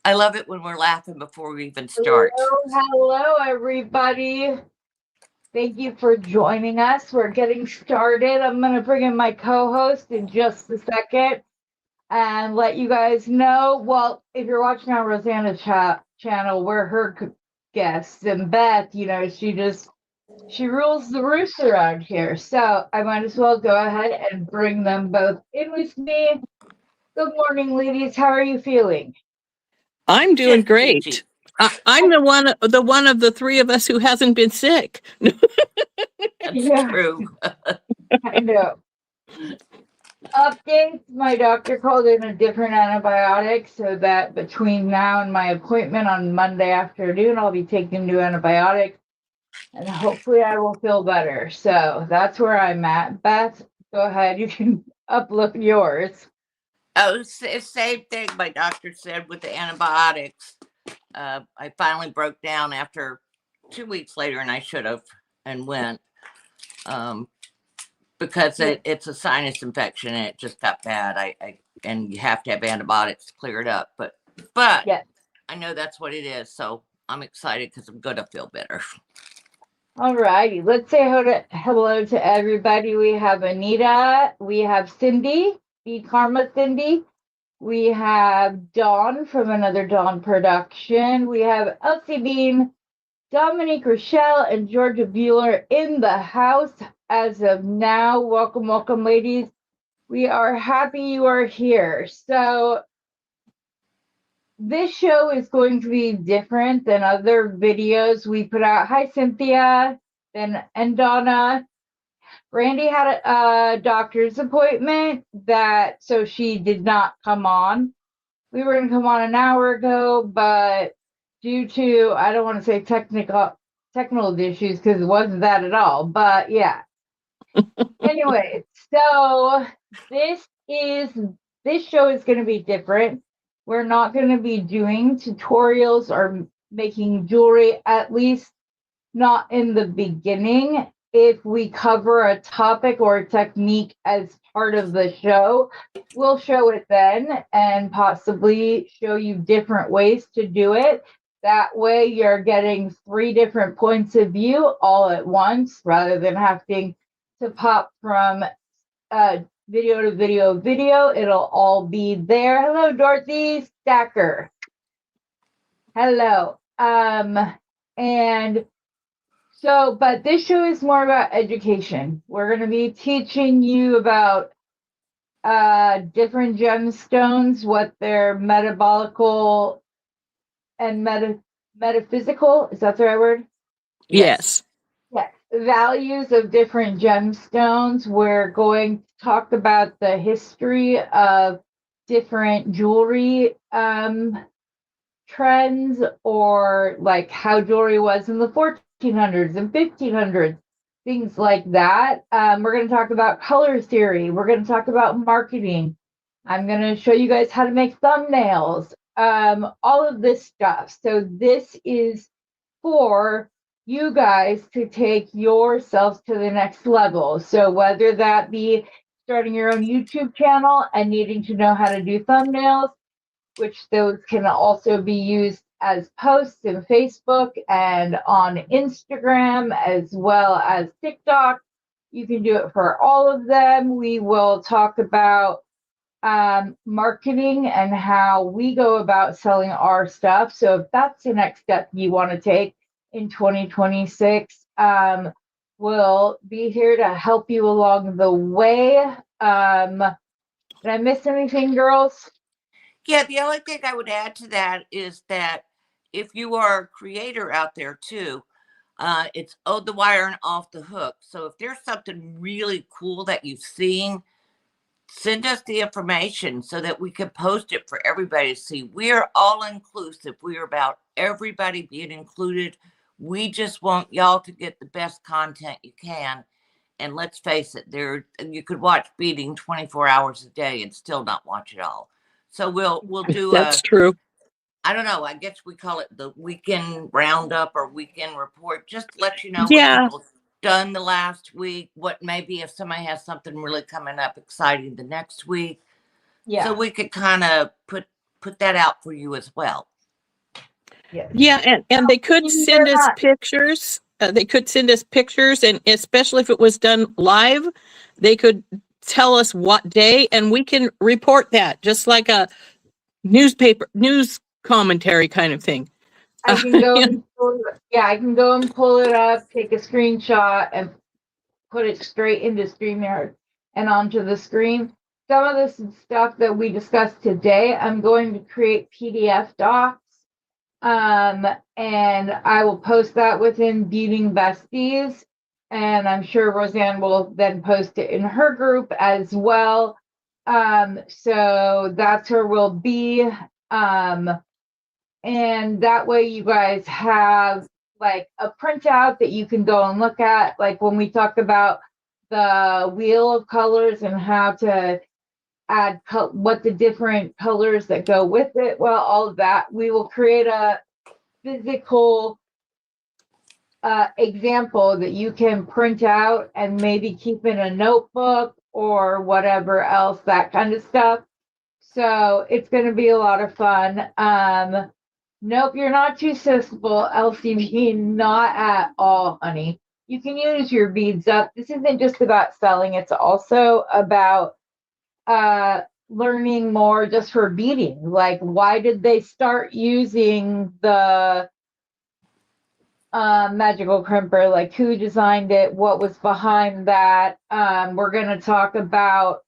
I love it when we're laughing before we even start. Hello, everybody. Thank you for joining us. We're getting started. I'm going to bring in my co-host in just a second and let you guys know. Well, if you're watching on Rosanna's channel, we're her guests. And Beth, she rules the roost around here. So I might as well go ahead and bring them both in with me. Good morning, ladies. How are you feeling? I'm doing great. I'm the one of the three of us who hasn't been sick. That's true. I know. Updates, my doctor called in a different antibiotic so that between now and my appointment on Monday afternoon, I'll be taking new antibiotics and hopefully I will feel better. So that's where I'm at. Beth, go ahead. You can upload yours. Oh, same thing my doctor said with the antibiotics. I finally broke down after 2 weeks later, and I should have and went because it's a sinus infection and it just got bad. And you have to have antibiotics to clear it up. But yes. I know that's what it is, so I'm excited because I'm gonna feel better. All righty, let's say hello to everybody. We have Anita, we have Cindy, Be Karma Cindy. We have Dawn from Another Dawn Production. We have Elsie Bean, Dominique Rochelle, and Georgia Bueller in the house as of now. Welcome, welcome, ladies. We are happy you are here. So this show is going to be different than other videos we put out. Hi, Cynthia and Donna. Randy had a doctor's appointment so she did not come on. We were going to come on an hour ago, but due to, I don't want to say technical issues because it wasn't that at all, but yeah. Anyway, so this show is going to be different. We're not going to be doing tutorials or making jewelry, at least not in the beginning. If we cover a topic or a technique as part of the show, we'll show it then and possibly show you different ways to do it. That way you're getting 3 different points of view all at once rather than having to pop from video to video. It'll all be there. Hello, Dorothy Stacker. Hello. And so, but this show is more about education. We're going to be teaching you about different gemstones, what their metabolical and metaphysical, is that the right word? Yes. Yes. Values of different gemstones. We're going to talk about the history of different jewelry trends, or like how jewelry was in the 1400s and 1500s, things like that. We're going to talk about color theory. We're going to talk about marketing. I'm going to show you guys how to make thumbnails, all of this stuff. So this is for you guys to take yourselves to the next level. So whether that be starting your own YouTube channel and needing to know how to do thumbnails, which those can also be used as posts in Facebook and on Instagram, as well as TikTok. You can do it for all of them. We will talk about marketing and how we go about selling our stuff. So if that's the next step you want to take in 2026, we'll be here to help you along the way. Did I miss anything, girls? Yeah, the only thing I would add to that is that if you are a creator out there too, it's Ode the Wire and Off the Hook. So if there's something really cool that you've seen, send us the information so that we can post it for everybody to see. We are all inclusive. We are about everybody being included. We just want y'all to get the best content you can. And let's face it, you could watch beading 24 hours a day and still not watch it all. So we'll do That's true. I don't know. I guess we call it the weekend roundup or weekend report. Just to let you know. Yeah. done the last week, what maybe if somebody has something really coming up exciting the next week. Yeah. So we could kind of put that out for you as well. Yes. Yeah, and they could Maybe send they're us not- pictures. They could send us pictures, and especially if it was done live, they could tell us what day, and we can report that, just like a news commentary kind of thing. I can go and I can go and pull it up, take a screenshot, and put it straight into StreamYard and onto the screen. Some of this stuff that we discussed today, I'm going to create PDF docs. And I will post that within Beating Besties. And I'm sure Roseanne will then post it in her group as well. So that's where we'll be. And that way you guys have like a printout that you can go and look at. Like when we talk about the wheel of colors and how to add what the different colors that go with it. Well, all of that, we will create a physical example that you can print out and maybe keep in a notebook or whatever else, that kind of stuff. So it's going to be a lot of fun. Nope, you're not too sensible, LCD, not at all, honey. You can use your beads up. This isn't just about selling, it's also about learning more just for beading. Like, why did they start using the magical crimper? Like, who designed it? What was behind that? We're going to talk about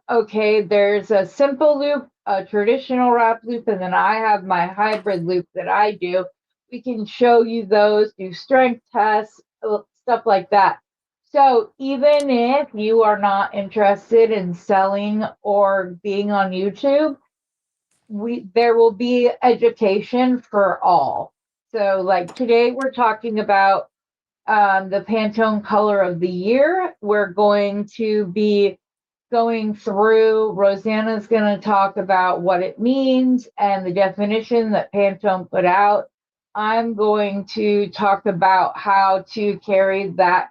okay, there's a simple loop, a traditional wrap loop, and then I have my hybrid loop that I do. We can show you those, do strength tests, stuff like that. So even if you are not interested in selling or being on YouTube, there will be education for all. So like today we're talking about the Pantone color of the year. We're going to be going through, Rosanna's going to talk about what it means and the definition that Pantone put out. I'm going to talk about how to carry that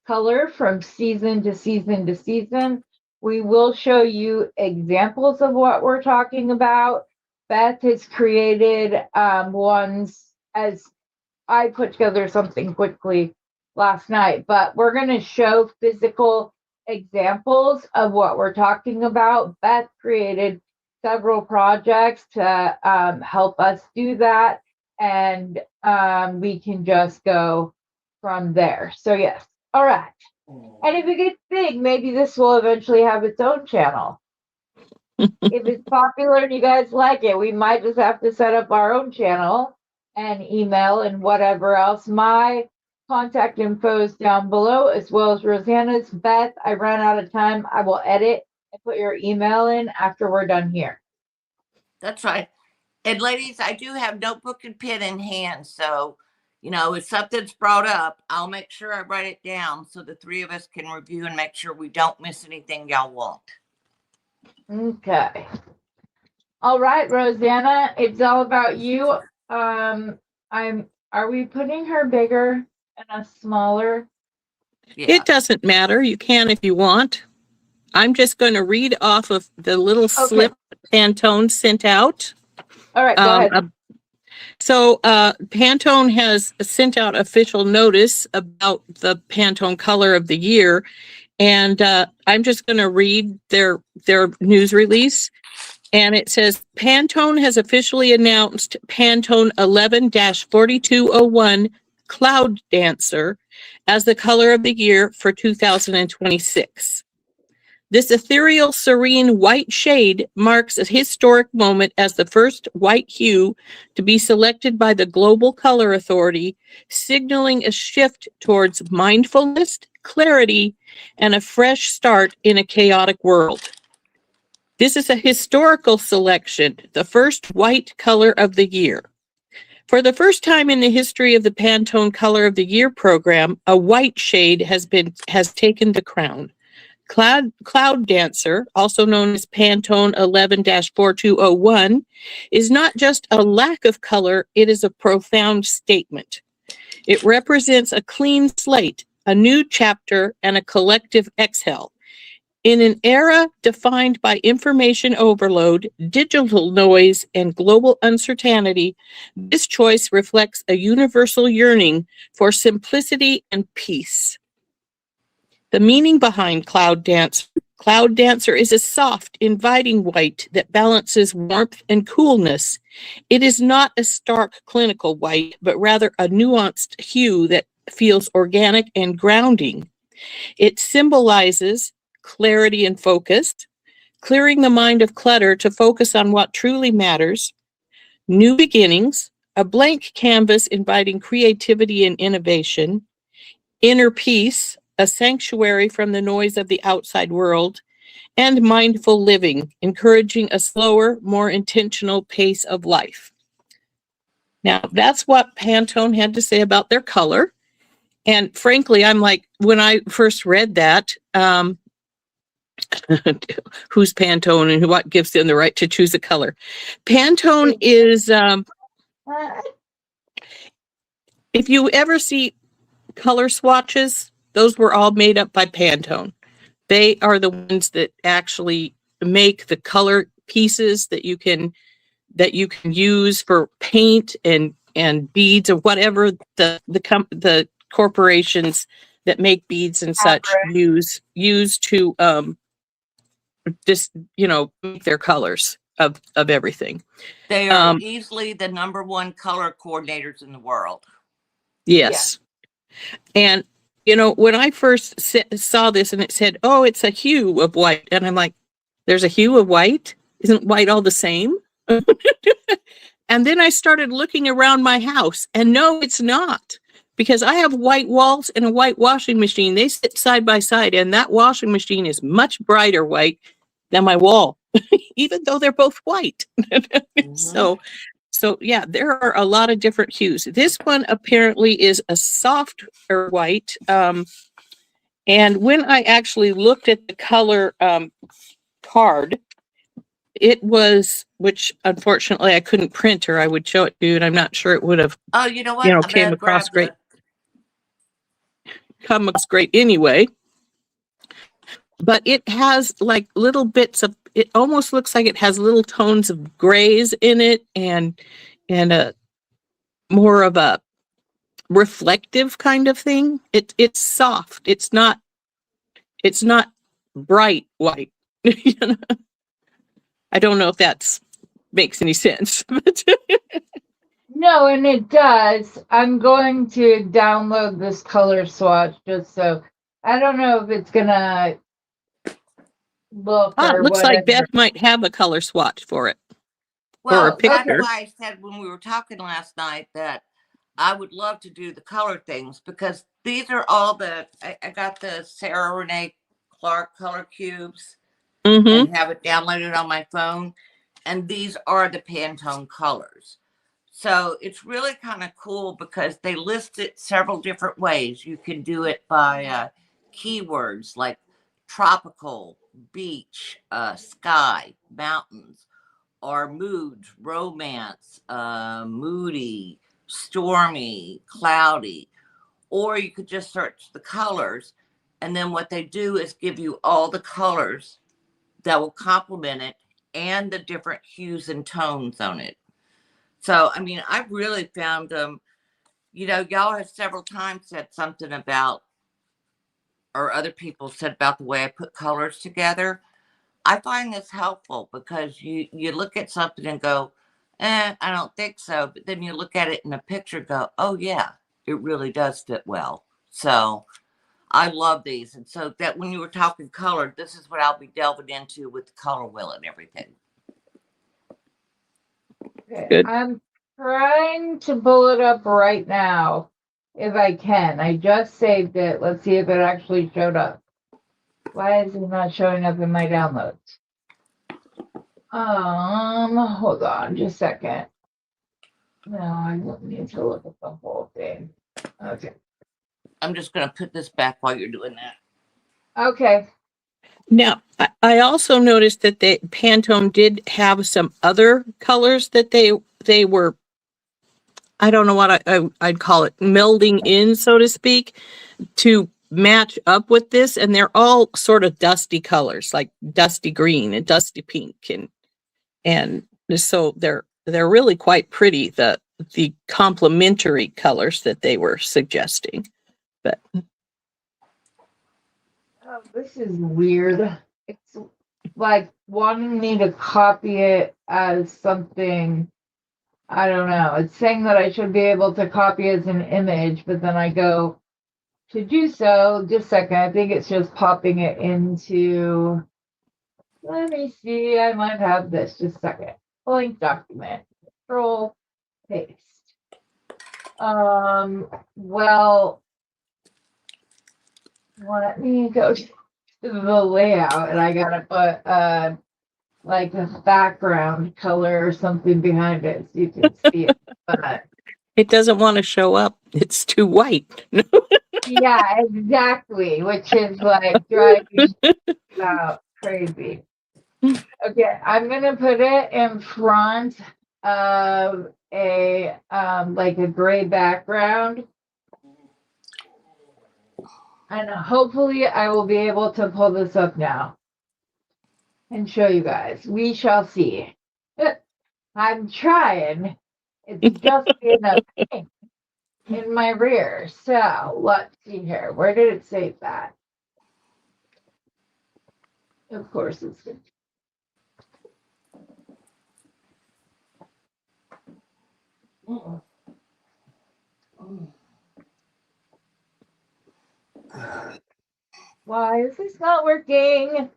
color from season to season to season. We will show you examples of what we're talking about. Beth has created ones, as I put together something quickly last night, but we're going to show physical examples of what we're talking about. Beth created several projects to help us do that, and we can just go from there. So yes, all right. And if it gets big, maybe this will eventually have its own channel. If it's popular and you guys like it, we might just have to set up our own channel and email and whatever else. My contact info is down below, as well as Rosanna's. Beth, I ran out of time. I will edit and put your email in after we're done here. That's right. And ladies, I do have notebook and pen in hand. So, you know, if something's brought up, I'll make sure I write it down so the three of us can review and make sure we don't miss anything y'all want. Okay. All right, Rosanna, it's all about you. Are we putting her bigger and a smaller? Yeah. It doesn't matter. You can if you want. I'm just going to read off of the little slip Pantone sent out. All right, go ahead. So Pantone has sent out official notice about the Pantone color of the year, and I'm just going to read their news release. And it says, Pantone has officially announced Pantone 11-4201 Cloud Dancer as the color of the year for 2026. This ethereal, serene white shade marks a historic moment as the first white hue to be selected by the Global Color Authority, signaling a shift towards mindfulness, clarity, and a fresh start in a chaotic world. This is a historical selection, the first white color of the year. For the first time in the history of the Pantone Color of the Year program, a white shade has taken the crown. Cloud Dancer, also known as Pantone 11-4201, is not just a lack of color, it is a profound statement. It represents a clean slate, a new chapter, and a collective exhale. In an era defined by information overload, digital noise, and global uncertainty, this choice reflects a universal yearning for simplicity and peace. The meaning behind Cloud Dancer is a soft, inviting white that balances warmth and coolness. It is not a stark, clinical white, but rather a nuanced hue that feels organic and grounding. It symbolizes clarity and focus, clearing the mind of clutter to focus on what truly matters, new beginnings, a blank canvas inviting creativity and innovation, inner peace, a sanctuary from the noise of the outside world, and mindful living, encouraging a slower, more intentional pace of life. Now, that's what Pantone had to say about their color. And frankly, I'm like, when I first read that, who's Pantone and what gives them the right to choose a color? Pantone is, if you ever see color swatches, those were all made up by Pantone. They are the ones that actually make the color pieces that you can use for paint and beads or whatever the corporations that make beads and such use to just make their colors of everything. They are easily the #1 color coordinators in the world. Yes. Yeah. And when I first saw this and it said, oh, it's a hue of white, and I'm like, there's a hue of white? Isn't white all the same? And then I started looking around my house, and no, it's not, because I have white walls and a white washing machine. They sit side by side, and that washing machine is much brighter white than my wall, even though they're both white. Mm-hmm. So yeah, there are a lot of different hues. This one apparently is a softer white. And when I actually looked at the color card, it was, which unfortunately I couldn't print, or I would show it to you, and I'm not sure it would have. Oh, you know what? Come across great anyway. But it has like little bits of, it almost looks like it has little tones of grays in it, and a more of a reflective kind of thing. It's soft. It's not bright white. I don't know if that makes any sense. No, and it does. I'm going to download this color swatch just so. I don't know if it's gonna look or looks whatever. like Beth might have a color swatch for it. Well, or a picture. That's why I said when we were talking last night that I would love to do the color things, because these are all I got the Sarah Renee Clark color cubes and have it downloaded on my phone. And these are the Pantone colors. So it's really kind of cool because they list it several different ways. You can do it by keywords like tropical, beach, sky, mountains, or moods, romance, moody, stormy, cloudy. Or you could just search the colors. And then what they do is give you all the colors that will complement it and the different hues and tones on it. So, I mean, I've really found them, y'all have several times said something about, or other people said about the way I put colors together. I find this helpful because you look at something and go, I don't think so. But then you look at it in a picture and go, oh, yeah, it really does fit well. So I love these. And so that when you were talking color, this is what I'll be delving into with the color wheel and everything. Good. I'm trying to pull it up right now, if I can. I just saved it. Let's see if it actually showed up. Why is it not showing up in my downloads? Hold on just a second. No, I don't need to look at the whole thing. Okay. I'm just going to put this back while you're doing that. Okay. Now, I also noticed that Pantone did have some other colors that they were I don't know what I'd call it, melding in, so to speak, to match up with this. And they're all sort of dusty colors, like dusty green and dusty pink. And so they're really quite pretty, the complementary colors that they were suggesting. But Oh, this is weird. It's like wanting me to copy it as something, I don't know. It's saying that I should be able to copy as an image, but then I go to do so. Just a second. I think it's just popping it into, let me see. I might have this. Just a second. Blank document. Control paste. Well, let me go to the layout, and I gotta put like a background color or something behind it so you can see it. But it doesn't want to show up. It's too white. yeah, exactly. Which is like driving out crazy. Okay, I'm gonna put it in front of a like a gray background. And hopefully I will be able to pull this up now and show you guys. We shall see. I'm trying. It's just in a pink in my rear. So let's see here. Where did it save that? Of course it's good. Why is this not working?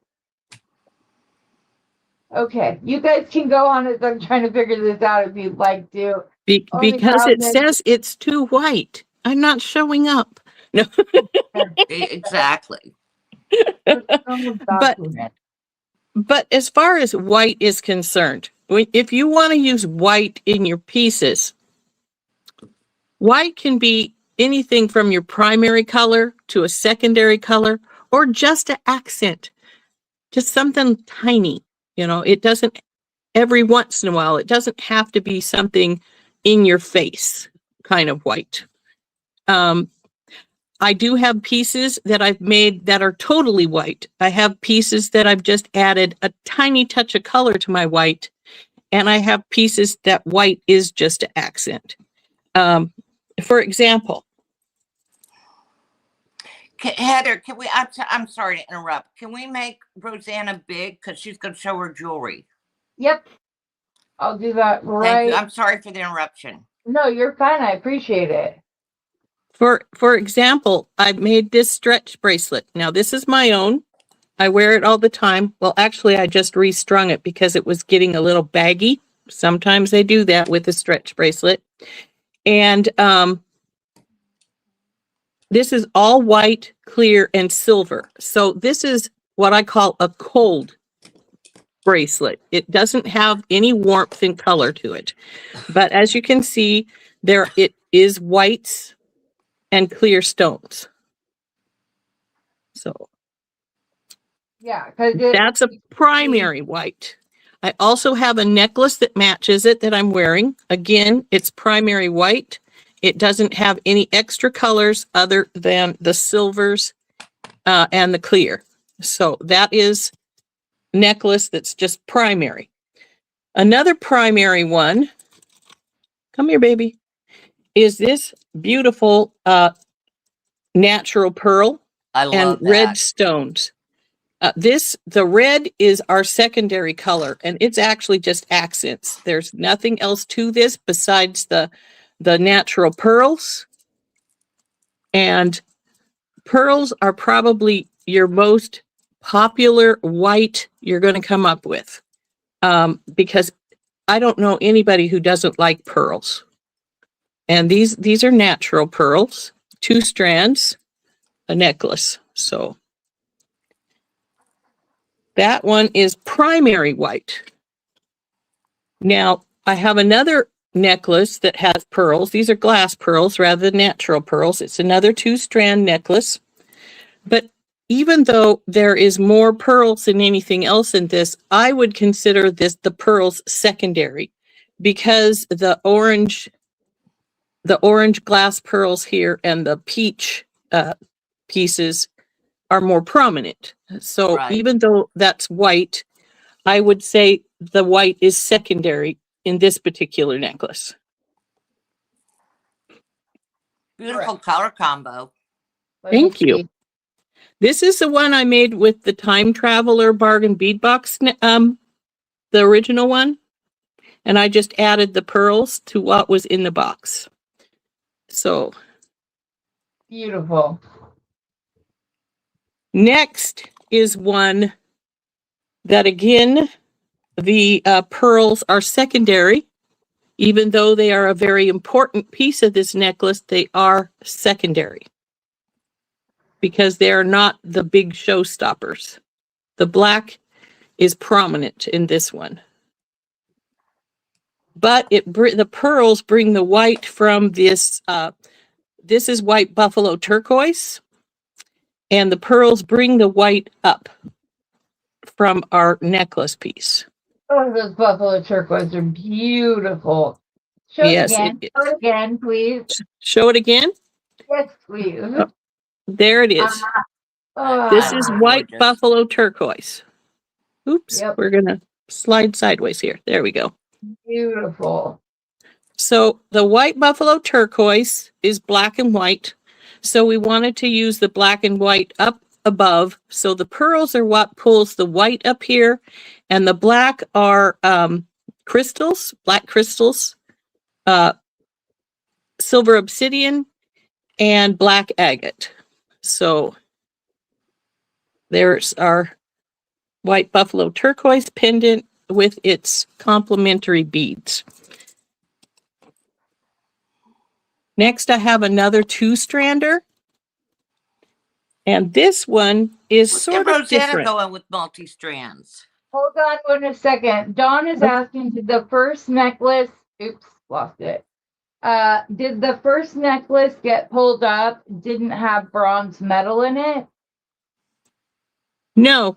Okay, you guys can go on as I'm trying to figure this out if you'd like to. Because it says it's too white. I'm not showing up. No. Exactly. But as far as white is concerned, if you want to use white in your pieces, white can be anything from your primary color to a secondary color, or just an accent, just something tiny. You know, it doesn't, every once in a while, it doesn't have to be something in your face kind of white. I do have pieces that I've made that are totally white. I have pieces that I've just added a tiny touch of color to my white. And I have pieces that white is just an accent. For example. Heather, can we, I'm sorry to interrupt. Can we make Rosanna big? Because she's going to show her jewelry. Yep. I'll do that right. Thank you. I'm sorry for the interruption. No, you're fine. I appreciate it. For example, I made this stretch bracelet. Now, this is my own. I wear it all the time. Well, actually, I just restrung it because it was getting a little baggy. Sometimes they do that with a stretch bracelet. And this is all white, clear, and silver. So this is what I call a cold bracelet. It doesn't have any warmth and color to it. But as you can see, there it is whites and clear stones. So yeah, because that's a primary white. I also have a necklace that matches it that I'm wearing. Again, it's primary white. It doesn't have any extra colors other than the silvers and the clear. So that is necklace that's just primary. Another primary one, come here, baby, is this beautiful natural pearl and red stones. The red is our secondary color, and it's actually just accents. There's nothing else to this besides the natural pearls. And pearls are probably your most popular white you're going to come up with. Because I don't know anybody who doesn't like pearls. And these are natural pearls, 2 strands, a necklace. So that one is primary white. Now, I have another necklace that has pearls. These are glass pearls rather than natural pearls. It's another 2-strand necklace. But even though there is more pearls than anything else in this, I would consider this the pearls secondary, because the orange the orange glass pearls here and the peach pieces are more prominent. So Right. even though that's white, I would say the white is secondary in this particular necklace. Beautiful color combo. Let me Thank you. see. This is the one I made with the Time Traveler bargain bead box, the original one. And I just added the pearls to what was in the box. So Beautiful. next is one that, again, the pearls are secondary. Even though they are a very important piece of this necklace, they are secondary because they are not the big showstoppers. The black is prominent in this one. But the pearls bring the white from this. This is white buffalo turquoise, and the pearls bring the white up from our necklace piece. Oh, those buffalo turquoise are beautiful. Show it Yes, again. it Show is. it again, please. Show it again. Yes, please. Oh, there it is. This That's is Ah, white gorgeous. buffalo turquoise. Oops, yep, we're gonna slide sideways here. There we go. beautiful. So the white buffalo turquoise is black and white. So we wanted to use the black and white up above. So the pearls are what pulls the white up here, and the black are crystals, black crystals, silver obsidian, and black agate. So there's our white buffalo turquoise pendant with its complementary beads. Next, I have another 2-strander. And this one is Look sort at of Rosanna different. going with multi-strands. Hold on one second. Dawn is asking, did the first necklace, oops, lost it. Did the first necklace get pulled up, didn't have bronze metal in it? No,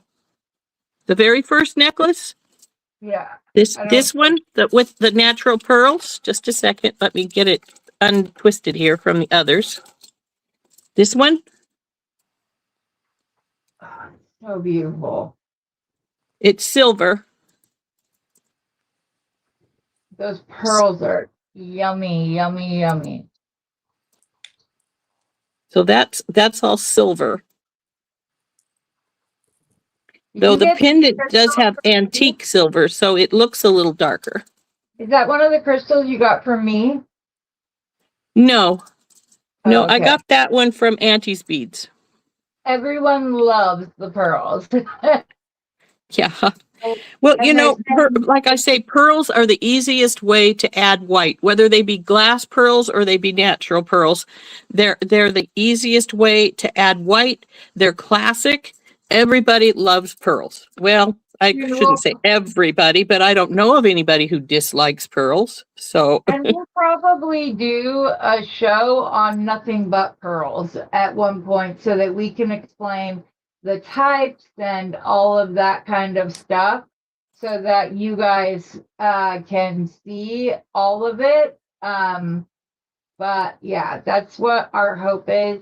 the very first necklace, Yeah. this I don't- this one with the natural pearls. Just a second, let me get it untwisted here from the others. This one, Oh, so beautiful. it's silver. Those pearls are yummy, yummy, yummy. So that's all silver. Did Though you the get pendant crystal does have from me? antique silver, so it looks a little darker. Is that one of the crystals you got from me? No, no, Oh, I okay. got that one from Auntie's Beads. Everyone loves the pearls. Yeah. Well, And there's like I say, pearls are the easiest way to add white, whether they be glass pearls or they be natural pearls. They're the easiest way to add white. They're classic. Everybody loves pearls. Well, I shouldn't say everybody, but I don't know of anybody who dislikes pearls. So, and we'll probably do a show on nothing but pearls at one point so that we can explain the types and all of that kind of stuff so that you guys can see all of it. But yeah, that's what our hope is.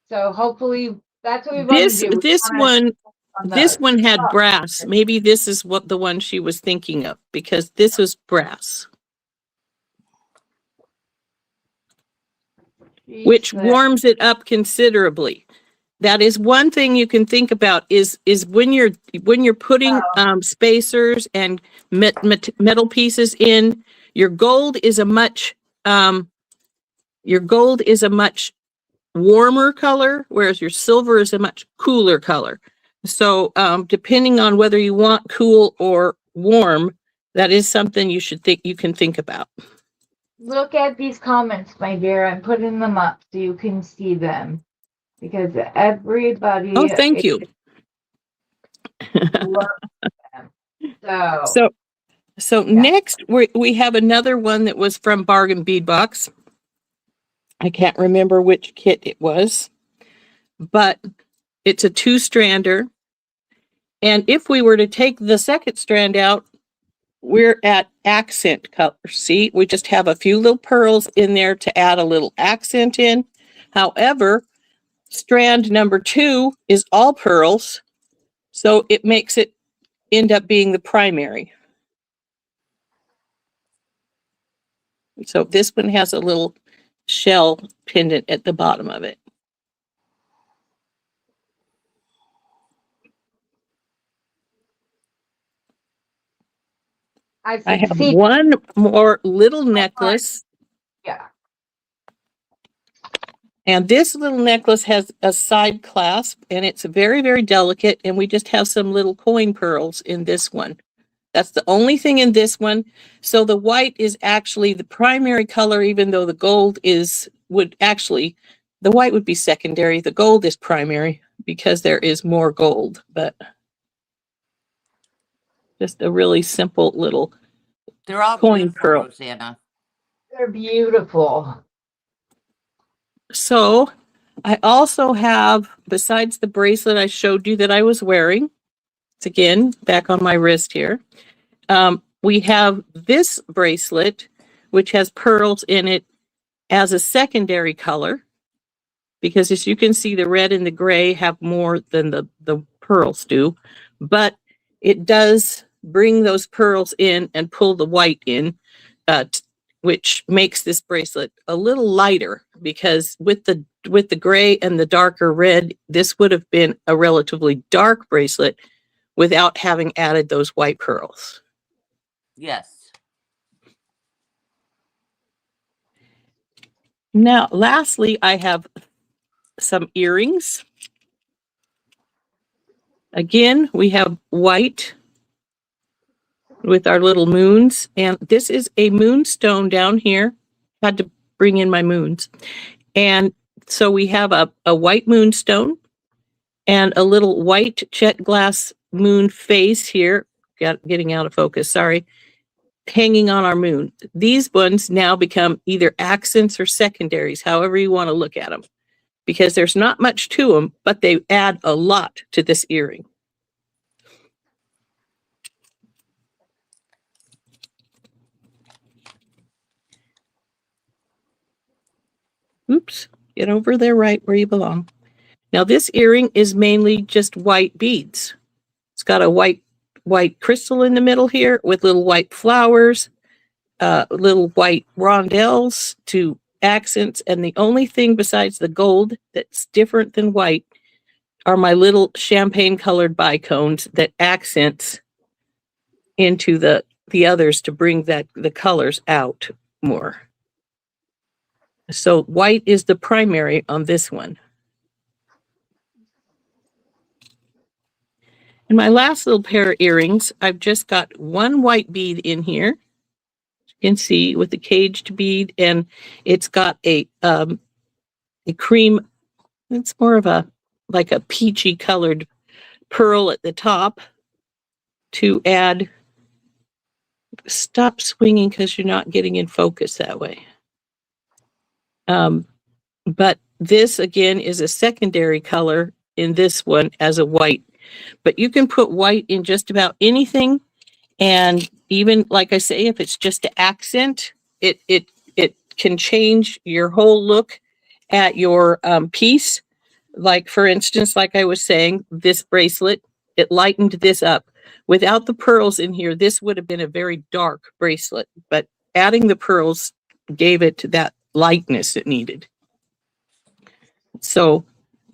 So hopefully that's what we want to do. this one had brass. Maybe this is what the one she was thinking of, because this was brass, which warms it up considerably. That is one thing you can think about is when you're putting spacers and metal pieces in, your gold is a much warmer color, whereas your silver is a much cooler color. So depending on whether you want cool or warm, that is something you can think about. Look at these comments, my dear. I'm putting them up so you can see them because everybody Oh, thank you. loves them. So next we have another one that was from Bargain Bead Box. I can't remember which kit it was, but it's a 2-strander. And if we were to take the second strand out, we're at accent color. See, we just have a few little pearls in there to add a little accent in. However, strand number 2 is all pearls, so it makes it end up being the primary. So this one has a little shell pendant at the bottom of it. I have one more little necklace. Yeah. And this little necklace has a side clasp, and it's very, very delicate, and we just have some little coin pearls in this one. That's the only thing in this one. So the white is actually the primary color, even though the gold the white would be secondary. The gold is primary because there is more gold, but just a really simple little They're all coin beautiful, pearl. Rosanna. They're beautiful. So I also have, besides the bracelet I showed you that I was wearing, it's again back on my wrist here. We have this bracelet, which has pearls in it as a secondary color, because as you can see, the red and the gray have more than the pearls do, but it does bring those pearls in and pull the white in, which makes this bracelet a little lighter, because with the gray and the darker red, this would have been a relatively dark bracelet without having added those white pearls. Yes. Now, lastly, I have some earrings. Again, we have white with our little moons, and this is a moonstone down here. Had to bring in my moons. And so we have a white moonstone and a little white jet glass moon face here, getting out of focus, sorry, hanging on our moon. These ones now become either accents or secondaries, however you want to look at them, because there's not much to them, but they add a lot to this earring. Oops, get over there right where you belong. Now this earring is mainly just white beads. It's got a white crystal in the middle here with little white flowers, little white rondelles to accents, and the only thing besides the gold that's different than white are my little champagne colored bicones that accents into the others to bring the colors out more. So white is the primary on this one. And my last little pair of earrings, I've just got one white bead in here. You can see with the caged bead, and it's got a cream, it's more of like a peachy colored pearl at the top to add. Stop swinging because you're not getting in focus that way. But this again is a secondary color in this one as a white, but you can put white in just about anything. And even like I say, if it's just an accent, it can change your whole look at your piece. Like for instance, like I was saying, this bracelet, it lightened this up. Without the pearls in here, this would have been a very dark bracelet, but adding the pearls gave it that lightness it needed. So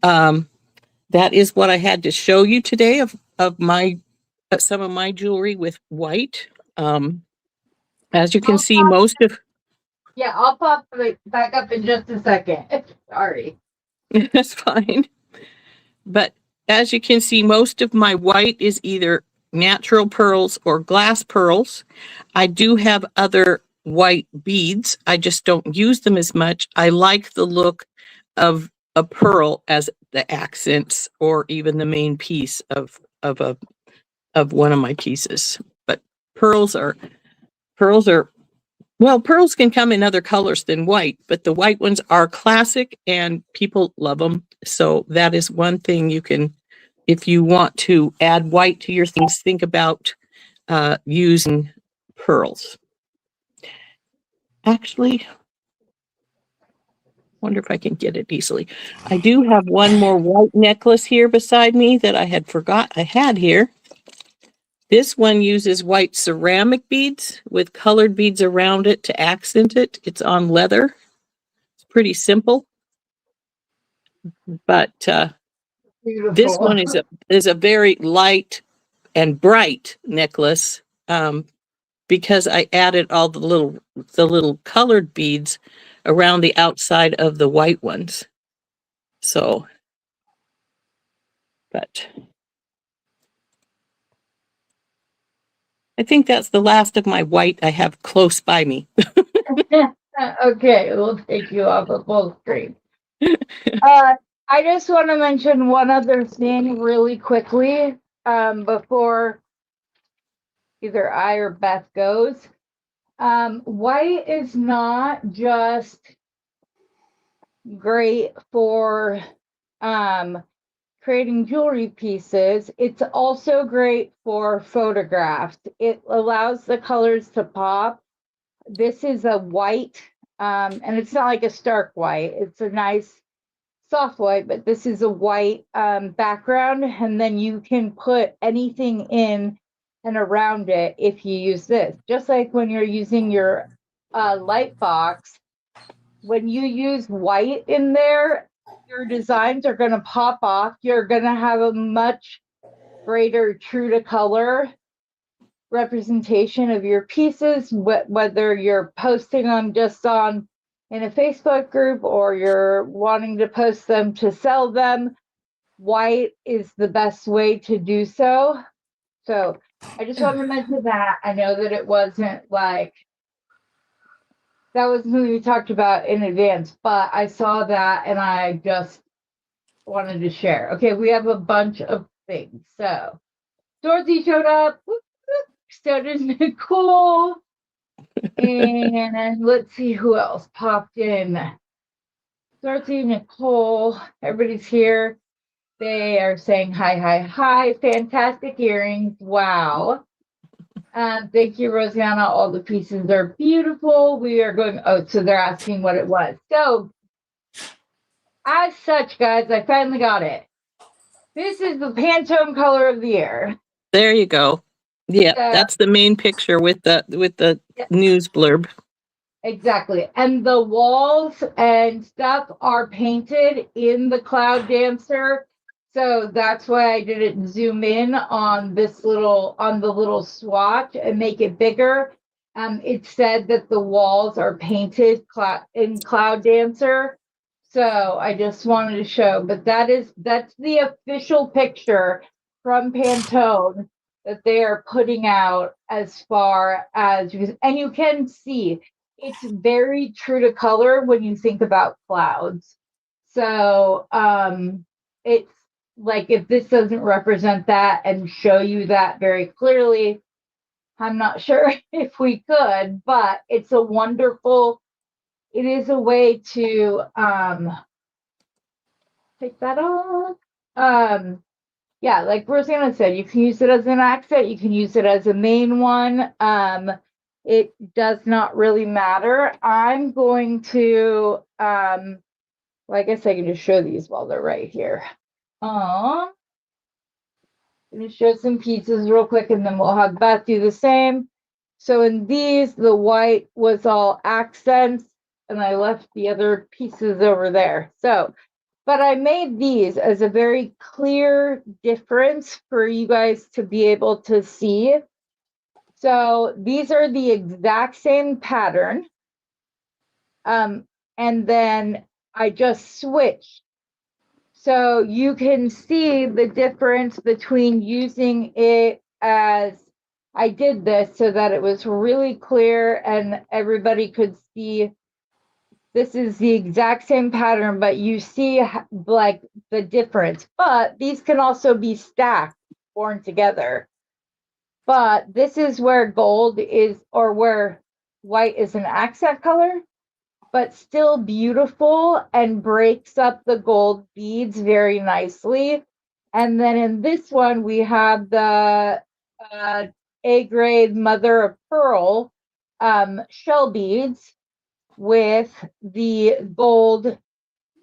that is what I had to show you today of my some of my jewelry with white. As you can see, most of... Yeah, I'll pop it back up in just a second. Sorry. That's fine. But as you can see, most of my white is either natural pearls or glass pearls. I do have other white beads. I just don't use them as much. I like the look of a pearl as the accents or even the main piece of one of my pieces. But pearls can come in other colors than white, but the white ones are classic and people love them. So that is one thing you can, if you want to add white to your things, think about using pearls. Actually, wonder if I can get it easily. I do have one more white necklace here beside me that I had forgot I had here. This one uses white ceramic beads with colored beads around it to accent it. It's on leather. It's pretty simple. But Beautiful. this one is a very light and bright necklace because I added all the little colored beads around the outside of the white ones. So, but I think that's the last of my white I have close by me. Okay, we'll take you off of full screen. I just want to mention one other thing really quickly before either I or Beth goes. White is not just great for creating jewelry pieces. It's also great for photographs. It allows the colors to pop. This is a white, and it's not like a stark white. It's a nice soft white, but this is a white background, and then you can put anything in and around it if you use this. Just like when you're using your light box, when you use white in there, your designs are going to pop off. You're going to have a much greater true to color representation of your pieces, whether you're posting them just on in a Facebook group or you're wanting to post them to sell them. White is the best way to do so. So I just wanted to mention that. I know that it wasn't like that was something we talked about in advance, but I saw that and I just wanted to share. Okay, we have a bunch of things. So Dorothy showed up. So did Nicole. And let's see who else popped in. Dorothy, Nicole, everybody's here. They are saying hi, hi, hi. Fantastic earrings. Wow. Thank you, Rosanna. All the pieces are beautiful. We are going, oh, so they're asking what it was. So, as such, guys, I finally got it. This is the Pantone color of the year. There you go. Yeah, that's the main picture with the news blurb. Exactly. And the walls and stuff are painted in the Cloud Dancer. So that's why I didn't zoom in on this on the little swatch and make it bigger. It said that the walls are painted in Cloud Dancer. So I just wanted to show, but that's the official picture from Pantone that they are putting out as far as, and you can see it's very true to color when you think about clouds. So it's like if this doesn't represent that and show you that very clearly, I'm not sure if we could, but it's a wonderful, it is a way to take that off. Yeah, like Rosanna said, you can use it as an accent, you can use it as a main one. It does not really matter. I'm going to well, I guess I can just show these while they're right here. I'm gonna show some pieces real quick and then we'll have Beth do the same. So in these, the white was all accents and I left the other pieces over there. So, but I made these as a very clear difference for you guys to be able to see. So these are the exact same pattern. And then I just switched. So you can see the difference between using it as I did this so that it was really clear and everybody could see this is the exact same pattern, but you see like the difference. But these can also be stacked, worn together. But this is where gold is, or where white is an accent color, but still beautiful and breaks up the gold beads very nicely. And then in this one, we have the A-grade mother of pearl shell beads with the gold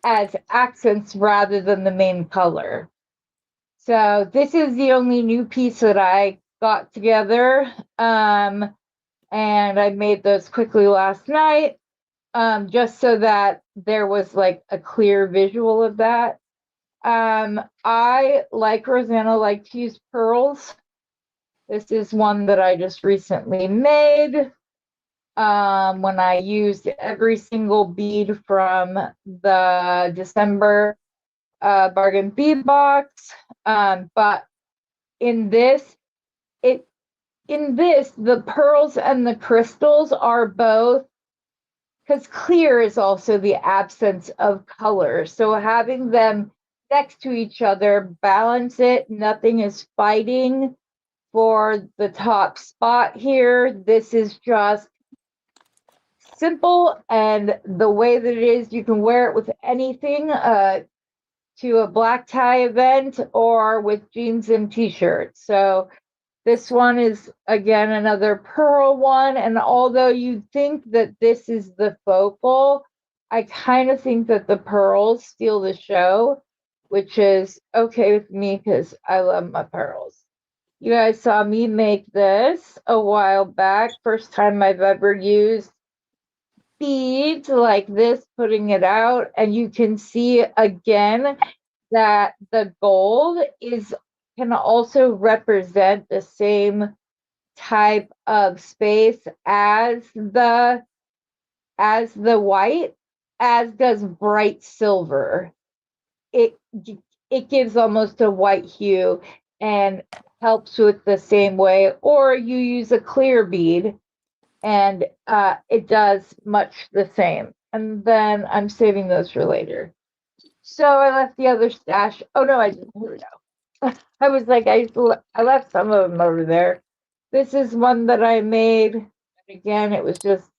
as accents rather than the main color. So this is the only new piece that I got together. And I made those quickly last night, just so that there was like a clear visual of that. I, like Rosanna, like to use pearls. This is one that I just recently made. When I used every single bead from the December bargain bead box. But in this, the pearls and the crystals are both, because clear is also the absence of color. So having them next to each other, balance it. Nothing is fighting for the top spot here. This is just simple, and the way that it is, you can wear it with anything, to a black tie event or with jeans and t-shirts. So this one is, again, another pearl one. And although you think that this is the focal, I kind of think that the pearls steal the show, which is okay with me because I love my pearls. You guys saw me make this a while back. First time I've ever used beads like this, putting it out. And you can see again that the gold can also represent the same type of space as the white, as does bright silver. It gives almost a white hue and helps with the same way. Or you use a clear bead and it does much the same. And then I'm saving those for later. So I left the other stash. Oh no, I didn't. Here we go. I was like, I left some of them over there. This is one that I made. Again, it was just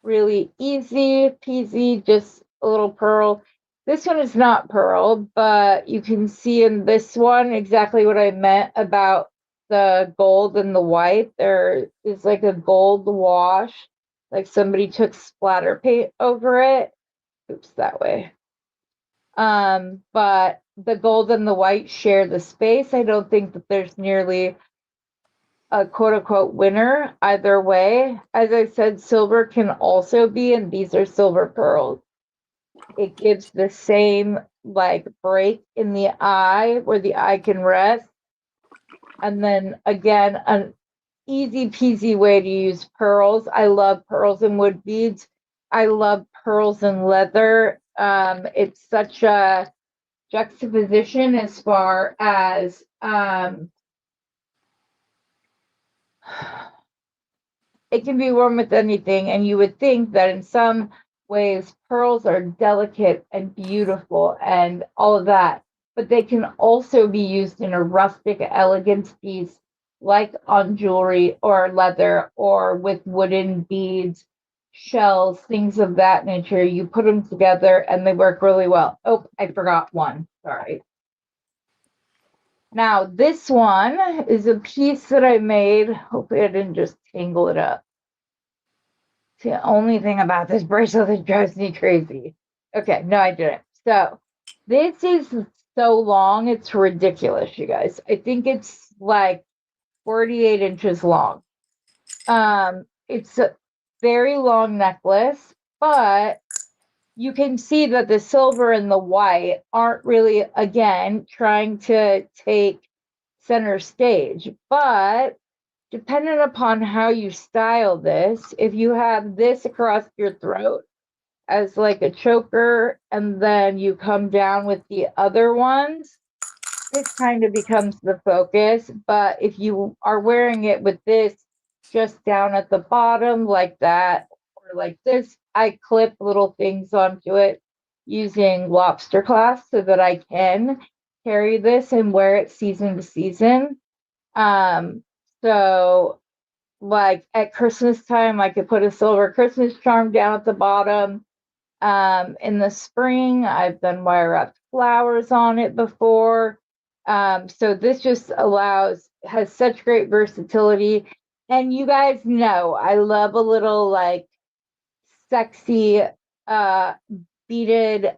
really easy peasy, just a little pearl. This one is not pearl, but you can see in this one exactly what I meant about the gold and the white. There is like a gold wash, like somebody took splatter paint over it. Oops, that way. But the gold and the white share the space. I don't think that there's nearly a quote unquote winner either way. As I said, silver can also be, and these are silver pearls. It gives the same like break in the eye where the eye can rest. And then again, an easy peasy way to use pearls. I love pearls and wood beads. I love pearls and leather. It's such a juxtaposition as far as it can be worn with anything, and you would think that in some ways pearls are delicate and beautiful and all of that, but they can also be used in a rustic elegance piece, like on jewelry or leather or with wooden beads, shells, things of that nature. You put them together and they work really well. Oh, I forgot one. Sorry. Now, this one is a piece that I made. Hopefully I didn't just tangle it up. It's the only thing about this bracelet that drives me crazy. Okay, no, I didn't. So this is so long, it's ridiculous, you guys. I think it's like 48 inches long. It's a very long necklace, but you can see that the silver and the white aren't really, again, trying to take center stage. But depending upon how you style this, if you have this across your throat as like a choker, and then you come down with the other ones, this kind of becomes the focus. But if you are wearing it with this just down at the bottom like that, or like this, I clip little things onto it using lobster clasp so that I can carry this and wear it season to season. So like at Christmas time, I could put a silver Christmas charm down at the bottom. In the spring, I've done wire wrapped flowers on it before. So this just allows has such great versatility. And you guys know I love a little like sexy beaded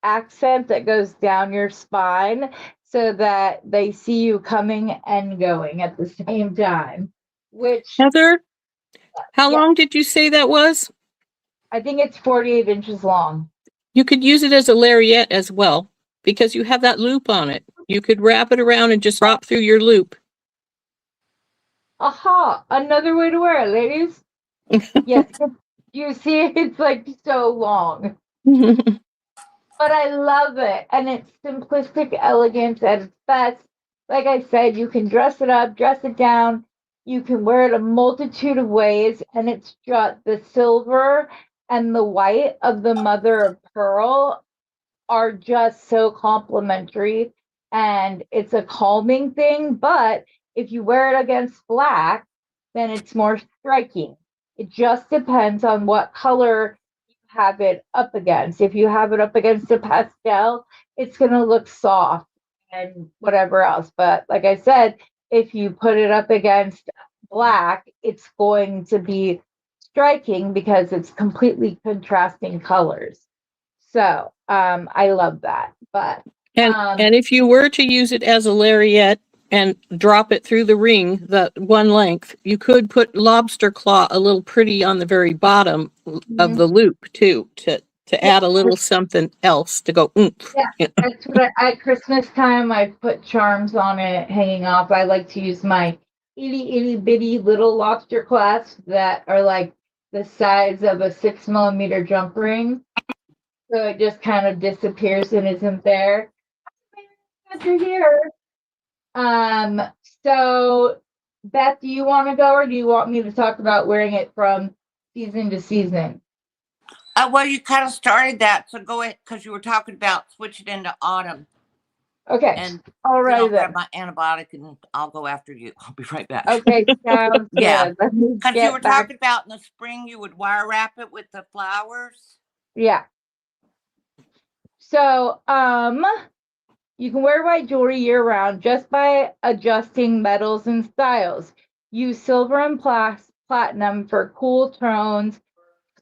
accent that goes down your spine so that they see you coming and going at the same time. Which Heather, how yeah, long did you say that was? I think it's 48 inches long. You could use it as a lariat as well because you have that loop on it. You could wrap it around and just drop through your loop. Aha, another way to wear it, ladies. Yes, you see, it's like so long. But I love it. And it's simplistic elegance at its best. Like I said, you can dress it up, dress it down. You can wear it a multitude of ways. And it's just the silver and the white of the mother of pearl are just so complementary. And it's a calming thing. But if you wear it against black, then it's more striking. It just depends on what color have it up against. If you have it up against a pastel, it's going to look soft and whatever else. But like I said, if you put it up against black, it's going to be striking because it's completely contrasting colors. So I love that. But And if you were to use it as a lariat and drop it through the ring, the one length, you could put lobster claw a little pretty on the very bottom of the loop too, to add a little something else to go oomph. Yeah, that's what at Christmas time I put charms on it hanging off. I like to use my itty bitty little lobster clasps that are like the size of a 6 millimeter jump ring. So it just kind of disappears and isn't there. You're here. Um, so Beth, do you want to go or do you want me to talk about wearing it from season to season? Well, you kind of started that, so go ahead because you were talking about switching into autumn. Okay. And all then right I'll then. grab my antibiotic and I'll go after you. I'll be right back. Okay, sounds Yeah. good. Let me Because you get were back. talking about in the spring you would wire wrap it with the flowers. Yeah. So, you can wear white jewelry year round just by adjusting metals and styles. Use silver and platinum for cool tones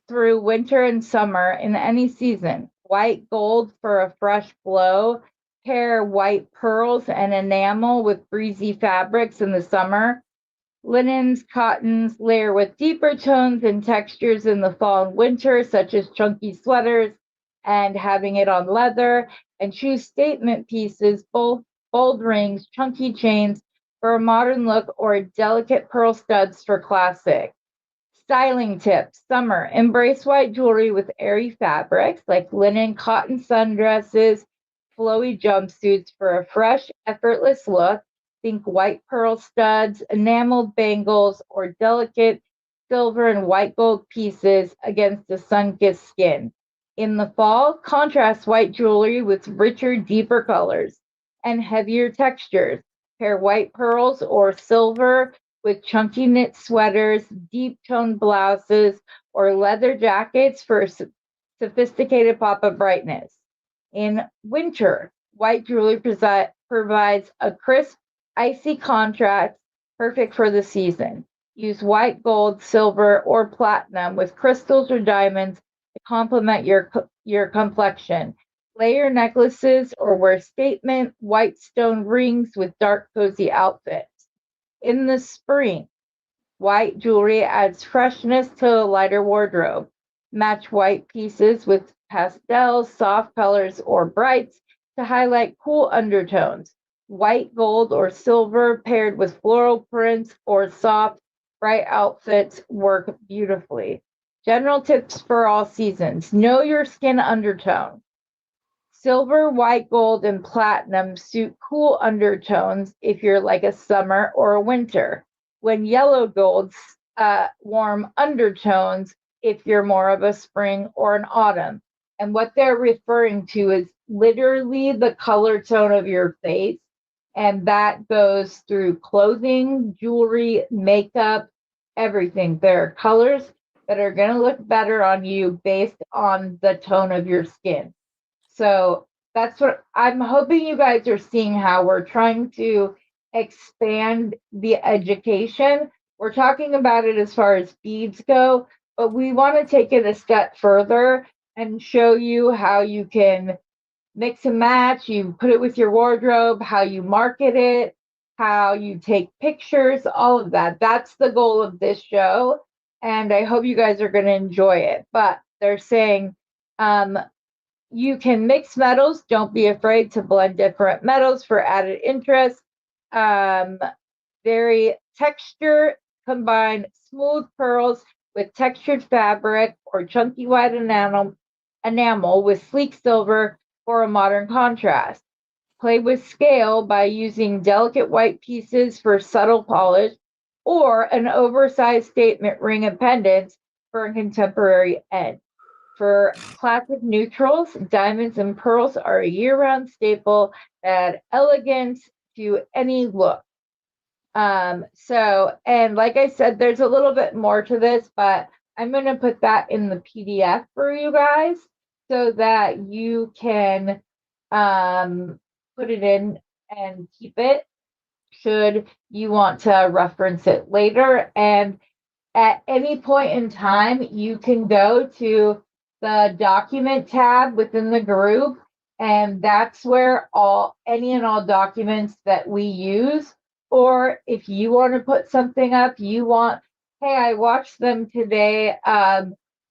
through winter and summer in any season. White gold for a fresh glow. Pair white pearls and enamel with breezy fabrics in the summer. Linens, cottons layer with deeper tones and textures in the fall and winter, such as chunky sweaters and having it on leather. And choose statement pieces, bold rings, chunky chains for a modern look, or delicate pearl studs for classic. Styling tips. Summer. Embrace white jewelry with airy fabrics like linen, cotton sundresses, flowy jumpsuits for a fresh, effortless look. Think white pearl studs, enameled bangles, or delicate silver and white gold pieces against a sun-kissed skin. In the fall, contrast white jewelry with richer, deeper colors and heavier textures. Pair white pearls or silver with chunky knit sweaters, deep toned blouses, or leather jackets for a sophisticated pop of brightness. In winter, white jewelry provides a crisp, icy contrast perfect for the season. Use white gold, silver, or platinum with crystals or diamonds to complement your complexion. Layer necklaces or wear statement white stone rings with dark, cozy outfits. In the spring, white jewelry adds freshness to a lighter wardrobe. Match white pieces with pastels, soft colors, or brights to highlight cool undertones. White, gold, or silver paired with floral prints or soft, bright outfits work beautifully. General tips for all seasons. Know your skin undertone. Silver, white, gold, and platinum suit cool undertones if you're like a summer or a winter. When yellow golds warm undertones if you're more of a spring or an autumn. And what they're referring to is literally the color tone of your face. And that goes through clothing, jewelry, makeup, everything. There are colors that are going to look better on you based on the tone of your skin. So that's what I'm hoping you guys are seeing, how we're trying to expand the education. We're talking about it as far as beads go, but we want to take it a step further and show you how you can mix and match, you put it with your wardrobe, how you market it, how you take pictures, all of that. That's the goal of this show. And I hope you guys are going to enjoy it. But they're saying you can mix metals. Don't be afraid to blend different metals for added interest. Very texture, combine smooth pearls with textured fabric or chunky white enamel with sleek silver for a modern contrast. Play with scale by using delicate white pieces for subtle polish or an oversized statement ring and pendants for a contemporary edge. For classic neutrals, diamonds and pearls are a year-round staple that add elegance to any look. And like I said, there's a little bit more to this, but I'm going to put that in the PDF for you guys so that you can put it in and keep it should you want to reference it later. And at any point in time, you can go to the document tab within the group, and that's where any and all documents that we use. Or if you want to put something up, hey, I watched them today.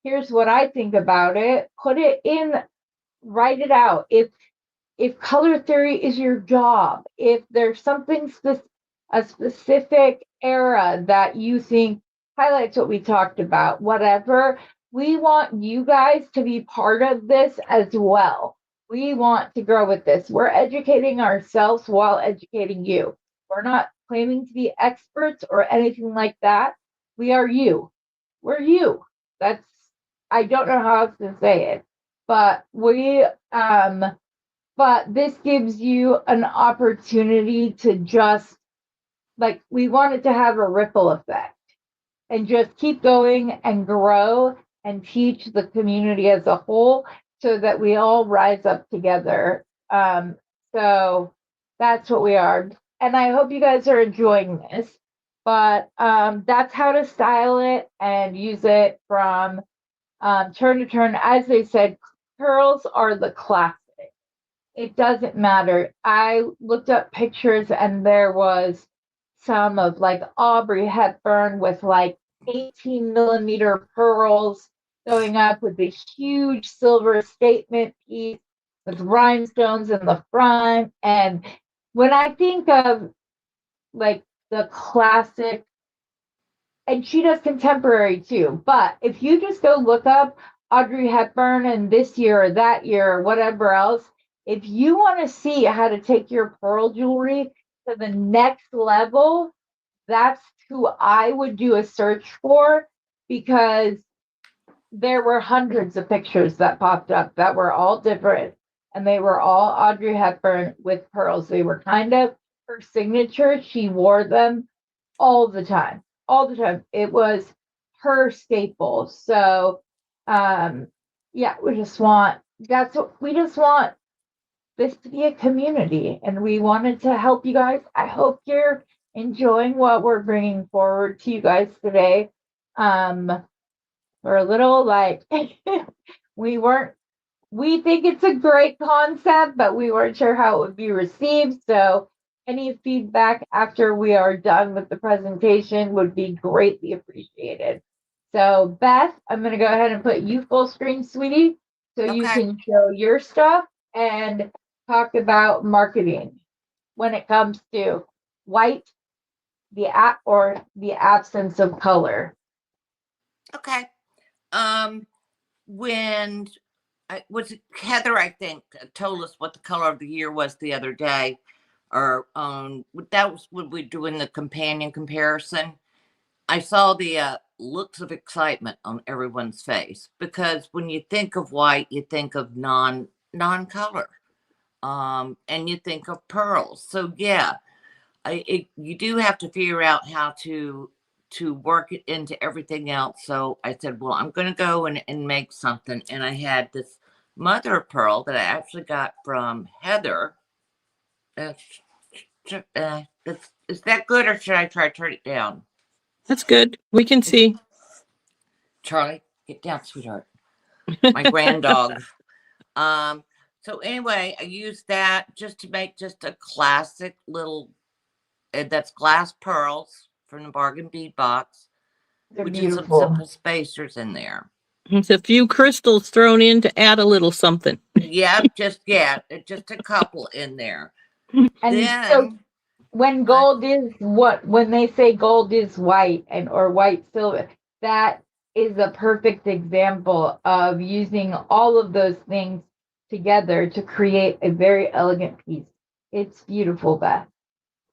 Here's what I think about it. Put it in, write it out. If color theory is your job, if there's something a specific era that you think highlights what we talked about, whatever, we want you guys to be part of this as well. We want to grow with this. We're educating ourselves while educating you. We're not claiming to be experts or anything like that. We are you. We're you. I don't know how else to say it, but but this gives you an opportunity to just, like, we want it to have a ripple effect and just keep going and grow and teach the community as a whole so that we all rise up together. So that's what we are. And I hope you guys are enjoying this. But that's how to style it and use it from turn to turn. As they said, curls are the classic. It doesn't matter. I looked up pictures and there was some of like Audrey Hepburn with like 18mm pearls going up with a huge silver statement piece with rhinestones in the front. And when I think of like the classic, and she does contemporary too, but if you just go look up Audrey Hepburn and this year or that year or whatever else, if you want to see how to take your pearl jewelry to the next level, that's who I would do a search for, because there were hundreds of pictures that popped up that were all different, and they were all Audrey Hepburn with pearls. They were kind of her signature. She wore them all the time. All the time. It was her staple. So yeah, we just want this to be a community, and we wanted to help you guys. I hope you're enjoying what we're bringing forward to you guys today. We're a little like we think it's a great concept, but we weren't sure how it would be received. So any feedback after we are done with the presentation would be greatly appreciated. So Beth, I'm going to go ahead and put you full screen, sweetie, so you can show your stuff and talk about marketing when it comes to white, the absence of color. Okay. When was it Heather, I think, told us what the color of the year was the other day, or that was when we were doing the companion comparison. I saw the looks of excitement on everyone's face, because when you think of white, you think of non-color, and you think of pearls. So yeah, you do have to figure out how to work it into everything else. So I said, well, I'm going to go and make something. And I had this mother of pearl that I actually got from Heather. Is that good, or should I try to turn it down? That's good. We can see. Charlie, get down, sweetheart. My grand dog. So anyway, I used that just to make just a classic little. That's glass pearls from the bargain bead box, They're which is some beautiful. simple spacers in there. It's a few crystals thrown in to add a little something. Yep, just a couple in there. And Then so when gold is when they say gold is white or white silver, that is a perfect example of using all of those things together to create a very elegant piece. It's beautiful, Beth.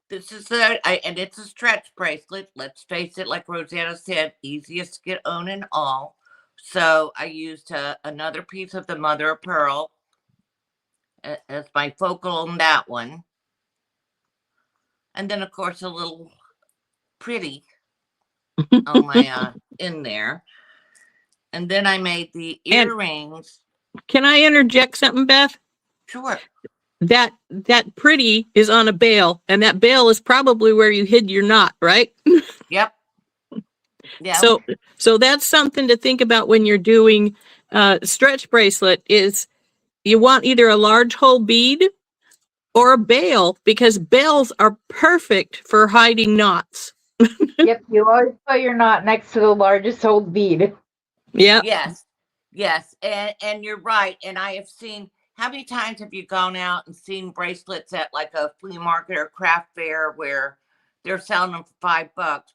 this is and it's a stretch bracelet. Let's face it, like Rosanna said, easiest to get on and all. So I used another piece of the mother of pearl as my focal on that one. And then, of course, a little pretty on my in there. And then I made the earrings. Can I interject something, Beth? Sure. That pretty is on a bail, and that bail is probably where you hid your knot, right? Yep. Yeah. So that's something to think about when you're doing stretch bracelet. Is you want either a large hole bead or a bail, because bails are perfect for hiding knots. Yep, you always put your knot next to the largest hole bead. Yeah. Yes. And you're right. And I have seen, how many times have you gone out and seen bracelets at like a flea market or craft fair where they're selling them for $5,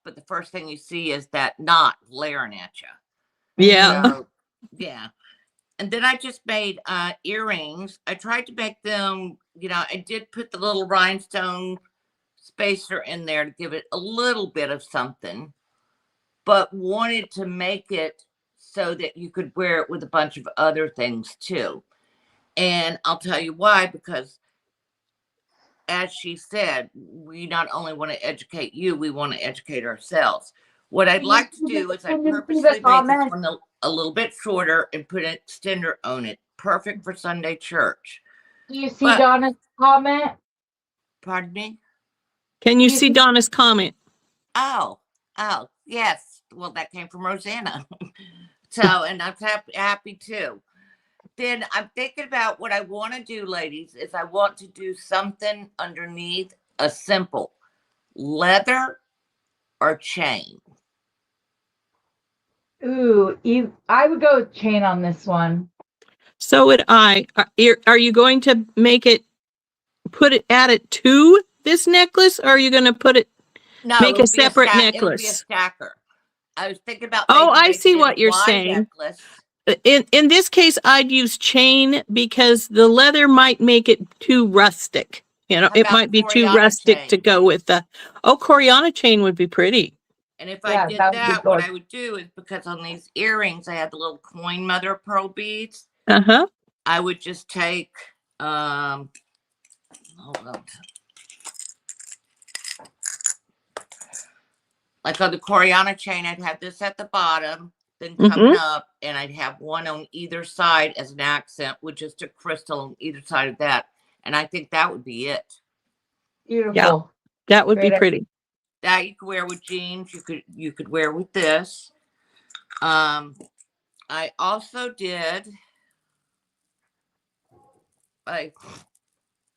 but the first thing you see is that knot glaring at you? Yeah. So, yeah. And then I just made earrings. I tried to make them, I did put the little rhinestone spacer in there to give it a little bit of something, but wanted to make it so that you could wear it with a bunch of other things too. And I'll tell you why, because as she said, we not only want to educate you, we want to educate ourselves. What I'd like to do is I purposely made this one a little bit shorter and put an extender on it. Perfect for Sunday church. Do you see Donna's comment? Pardon me? Can you see Donna's comment? Oh, yes. Well, that came from Rosanna. And I'm happy too. Then I'm thinking about what I want to do, ladies, is I want to do something underneath a simple leather or chain. Ooh, I would go with chain on this one. So would I. Are you going to add it to this necklace, or are you going to make a separate necklace? It'll be a stacker. I was thinking about. I see what you're saying. Necklace. In this case, I'd use chain because the leather might make it too rustic. It might be too rustic to go with the. Coriana chain would be pretty. And if I did that, what I would do is, because on these earrings I had the little coin mother of pearl beads. I would just take hold on. Like on the Coriana chain, I'd have this at the bottom, then coming up, and I'd have one on either side as an accent with just a crystal on either side of that. And I think that would be it. Beautiful. Yeah, that would be pretty. That you could wear with jeans. You could wear with this. I also did.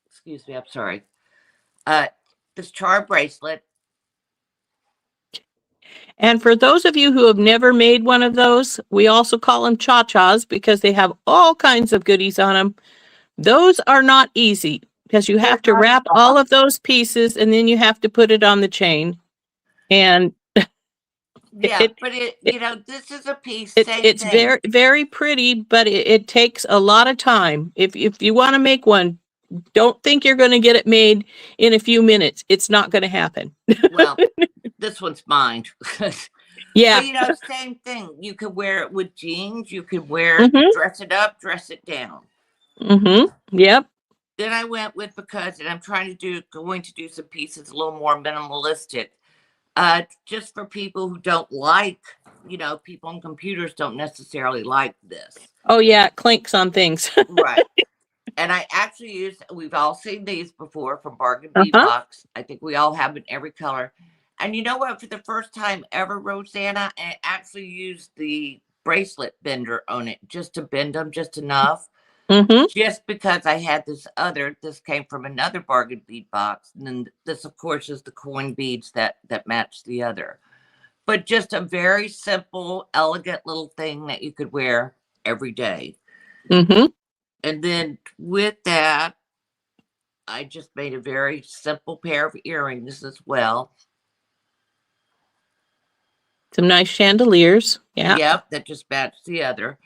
Excuse me. I'm sorry. This charm bracelet. And for those of you who have never made one of those, we also call them cha-chas because they have all kinds of goodies on them. Those are not easy because you have to wrap all of those pieces and then you have to put it on the chain. And yeah, but this is a piece. It's very, very pretty, but it takes a lot of time. If you want to make one, don't think you're going to get it made in a few minutes. It's not going to happen. Well, this one's mine. Yeah. But, same thing. You could wear it with jeans. You could wear it, dress it up, dress it down. Yep. Then I went with, and I'm going to do some pieces a little more minimalistic. Just for people who don't like, people on computers don't necessarily like this. Oh yeah, it clinks on things. Right. And I actually we've all seen these before from Bargain Bead Uh-huh. Box. I think we all have in every color. And you know what? For the first time ever, Rosanna, I actually used the bracelet bender on it just to bend them just enough. Mm-hmm. Just because I had this came from another Bargain Bead Box. And then this, of course, is the coin beads that match the other. But just a very simple, elegant little thing that you could wear every day. Mm-hmm. And then with that, I just made a very simple pair of earrings as well. Some nice chandeliers. Yeah. Yep, that just matched the other.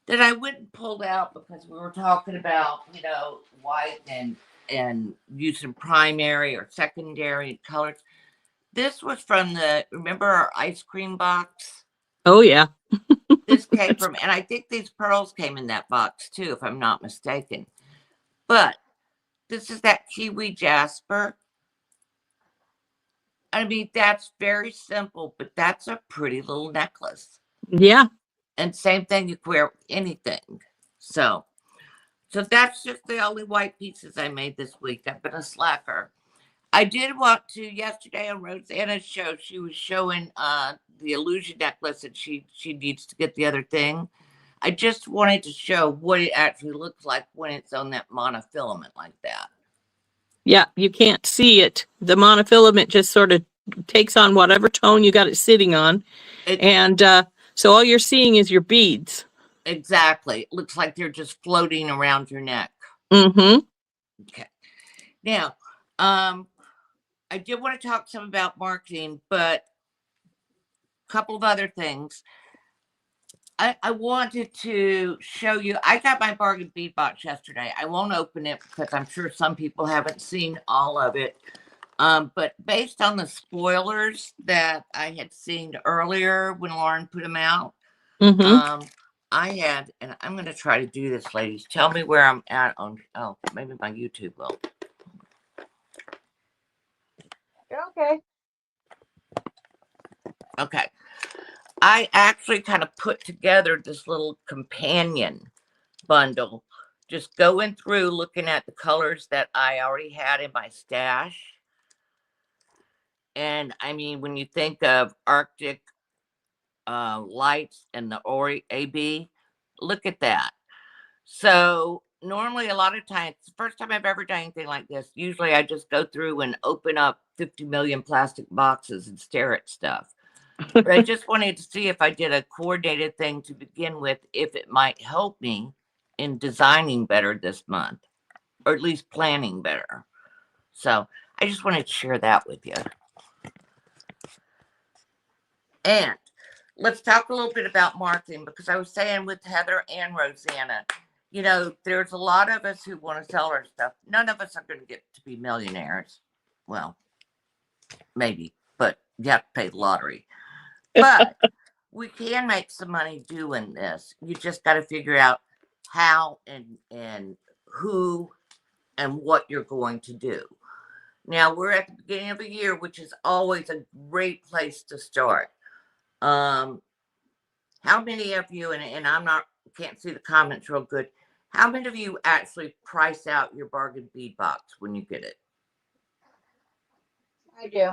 That I went and pulled out because we were talking about, white and using primary or secondary colors. This was from remember our ice cream box? Oh, yeah. This came from, and I think these pearls came in that box too, if I'm not mistaken. But this is that kiwi jasper. I mean, that's very simple, but that's a pretty little necklace. Yeah. And same thing, you can wear anything. So that's just the only white pieces I made this week. I've been a slacker. I did want to yesterday on Rosanna's show. She was showing the illusion necklace, and she needs to get the other thing. I just wanted to show what it actually looks like when it's on that monofilament like that. Yeah, you can't see it. The monofilament just sort of takes on whatever tone you got it sitting on. And so all you're seeing is your beads. Exactly. It looks like they're just floating around your neck. Mm-hmm. Okay. Now, I did want to talk some about marketing, but a couple of other things. I wanted to show you. I got my bargain bead box yesterday. I won't open it because I'm sure some people haven't seen all of it. But based on the spoilers that I had seen earlier when Lauren put them out, I had, and I'm going to try to do this, ladies. Tell me where I'm at on, maybe my YouTube will. Okay. Okay. I actually kind of put together this little companion bundle, just going through looking at the colors that I already had in my stash. And I mean, when you think of Arctic lights and the Ori AB, look at that. So normally a lot of times, the first time I've ever done anything like this, usually I just go through and open up 50 million plastic boxes and stare at stuff. But I just wanted to see if I did a coordinated thing to begin with, if it might help me in designing better this month, or at least planning better. So I just wanted to share that with you. And let's talk a little bit about marketing, because I was saying with Heather and Rosanna, there's a lot of us who want to sell our stuff. None of us are going to get to be millionaires. Well, maybe, but you have to pay the lottery. But we can make some money doing this. You just got to figure out how and who and what you're going to do. Now, we're at the beginning of a year, which is always a great place to start. How many of you, and can't see the comments real good, how many of you actually price out your bargain bead box when you get it? I do.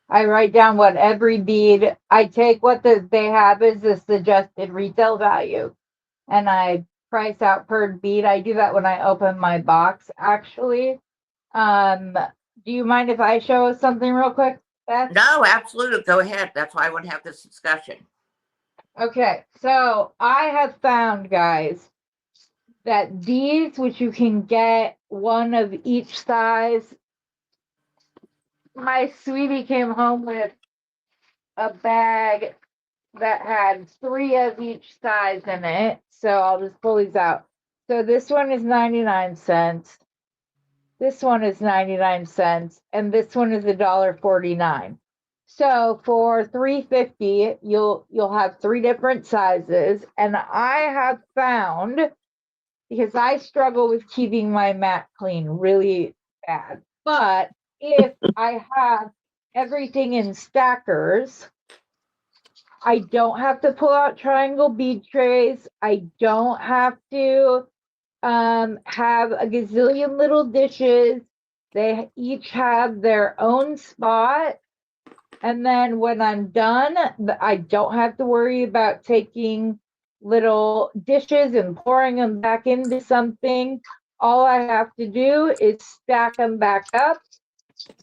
I write down what every bead, I take what they have as the suggested retail value, and I price out per bead. I do that when I open my box, actually. Do you mind if I show something real quick, Beth? No, absolutely. Go ahead. That's why I want to have this discussion. Okay, so I have found, guys, that these, which you can get one of each size. My sweetie came home with a bag that had 3 of each size in it. So I'll just pull these out. So this one is 99 cents. This one is 99 cents. And this one is $1.49. So for $3.50, you'll have 3 different sizes. And I have found, because I struggle with keeping my mat clean really bad, but if I have everything in stackers, I don't have to pull out triangle bead trays. I don't have to have a gazillion little dishes. They each have their own spot. And then when I'm done, I don't have to worry about taking little dishes and pouring them back into something. All I have to do is stack them back up,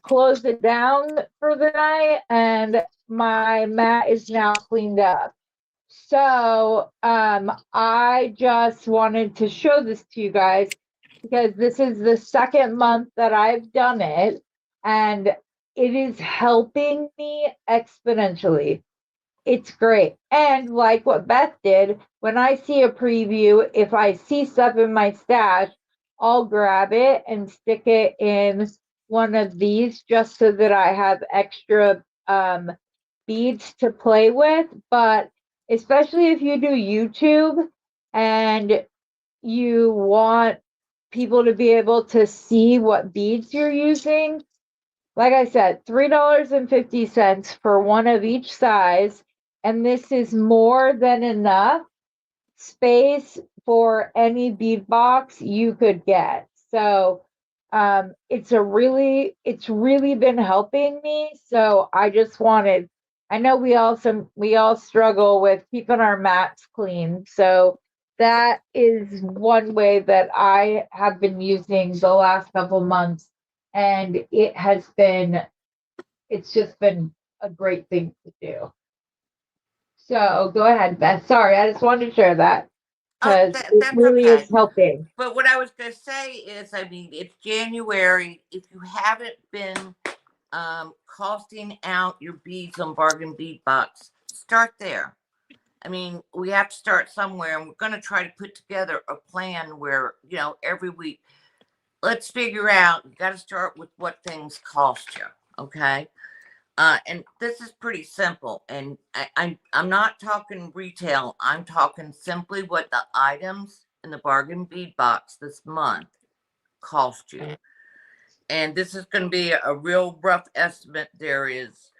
close it down for the night, and my mat is now cleaned up. So I just wanted to show this to you guys because this is the second month that I've done it, and it is helping me exponentially. It's great. And like what Beth did, when I see a preview, if I see stuff in my stash, I'll grab it and stick it in one of these just so that I have extra beads to play with. But especially if you do YouTube and you want people to be able to see what beads you're using, like I said, $3.50 for one of each size. And this is more than enough space for any bead box you could get. So it's really been helping me. So I just wanted, I know we all struggle with keeping our mats clean. So that is one way that I have been using the last couple months, and it's just been a great thing to do. So go ahead, Beth. Sorry, I just wanted to share that because it That's really okay. is helping. But what I was going to say is, I mean, it's January. If you haven't been costing out your beads on Bargain Bead Box, start there. I mean, we have to start somewhere, and we're going to try to put together a plan where, you know, every week, let's figure out, you got to start with what things cost you. Okay. And this is pretty simple. And I'm not talking retail. I'm talking simply what the items in the Bargain Bead Box this month cost you. And this is going to be a real rough estimate. There is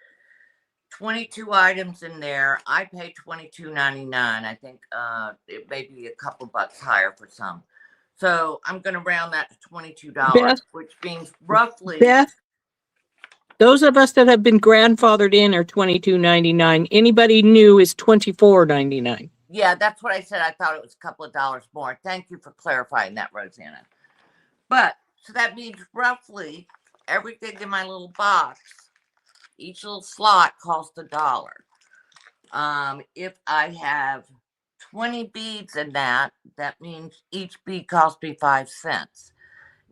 22 items in there. I pay $22.99. I think it may be a couple bucks higher for some. So I'm going to round that to $22, Beth, which means roughly. Beth, those of us that have been grandfathered in are $22.99. Anybody new is $24.99. Yeah, that's what I said. I thought it was a couple of dollars more. Thank you for clarifying that, Rosanna. But so that means roughly everything in my little box, each little slot costs $1. If I have 20 beads in that, that means each bead costs me 5 cents.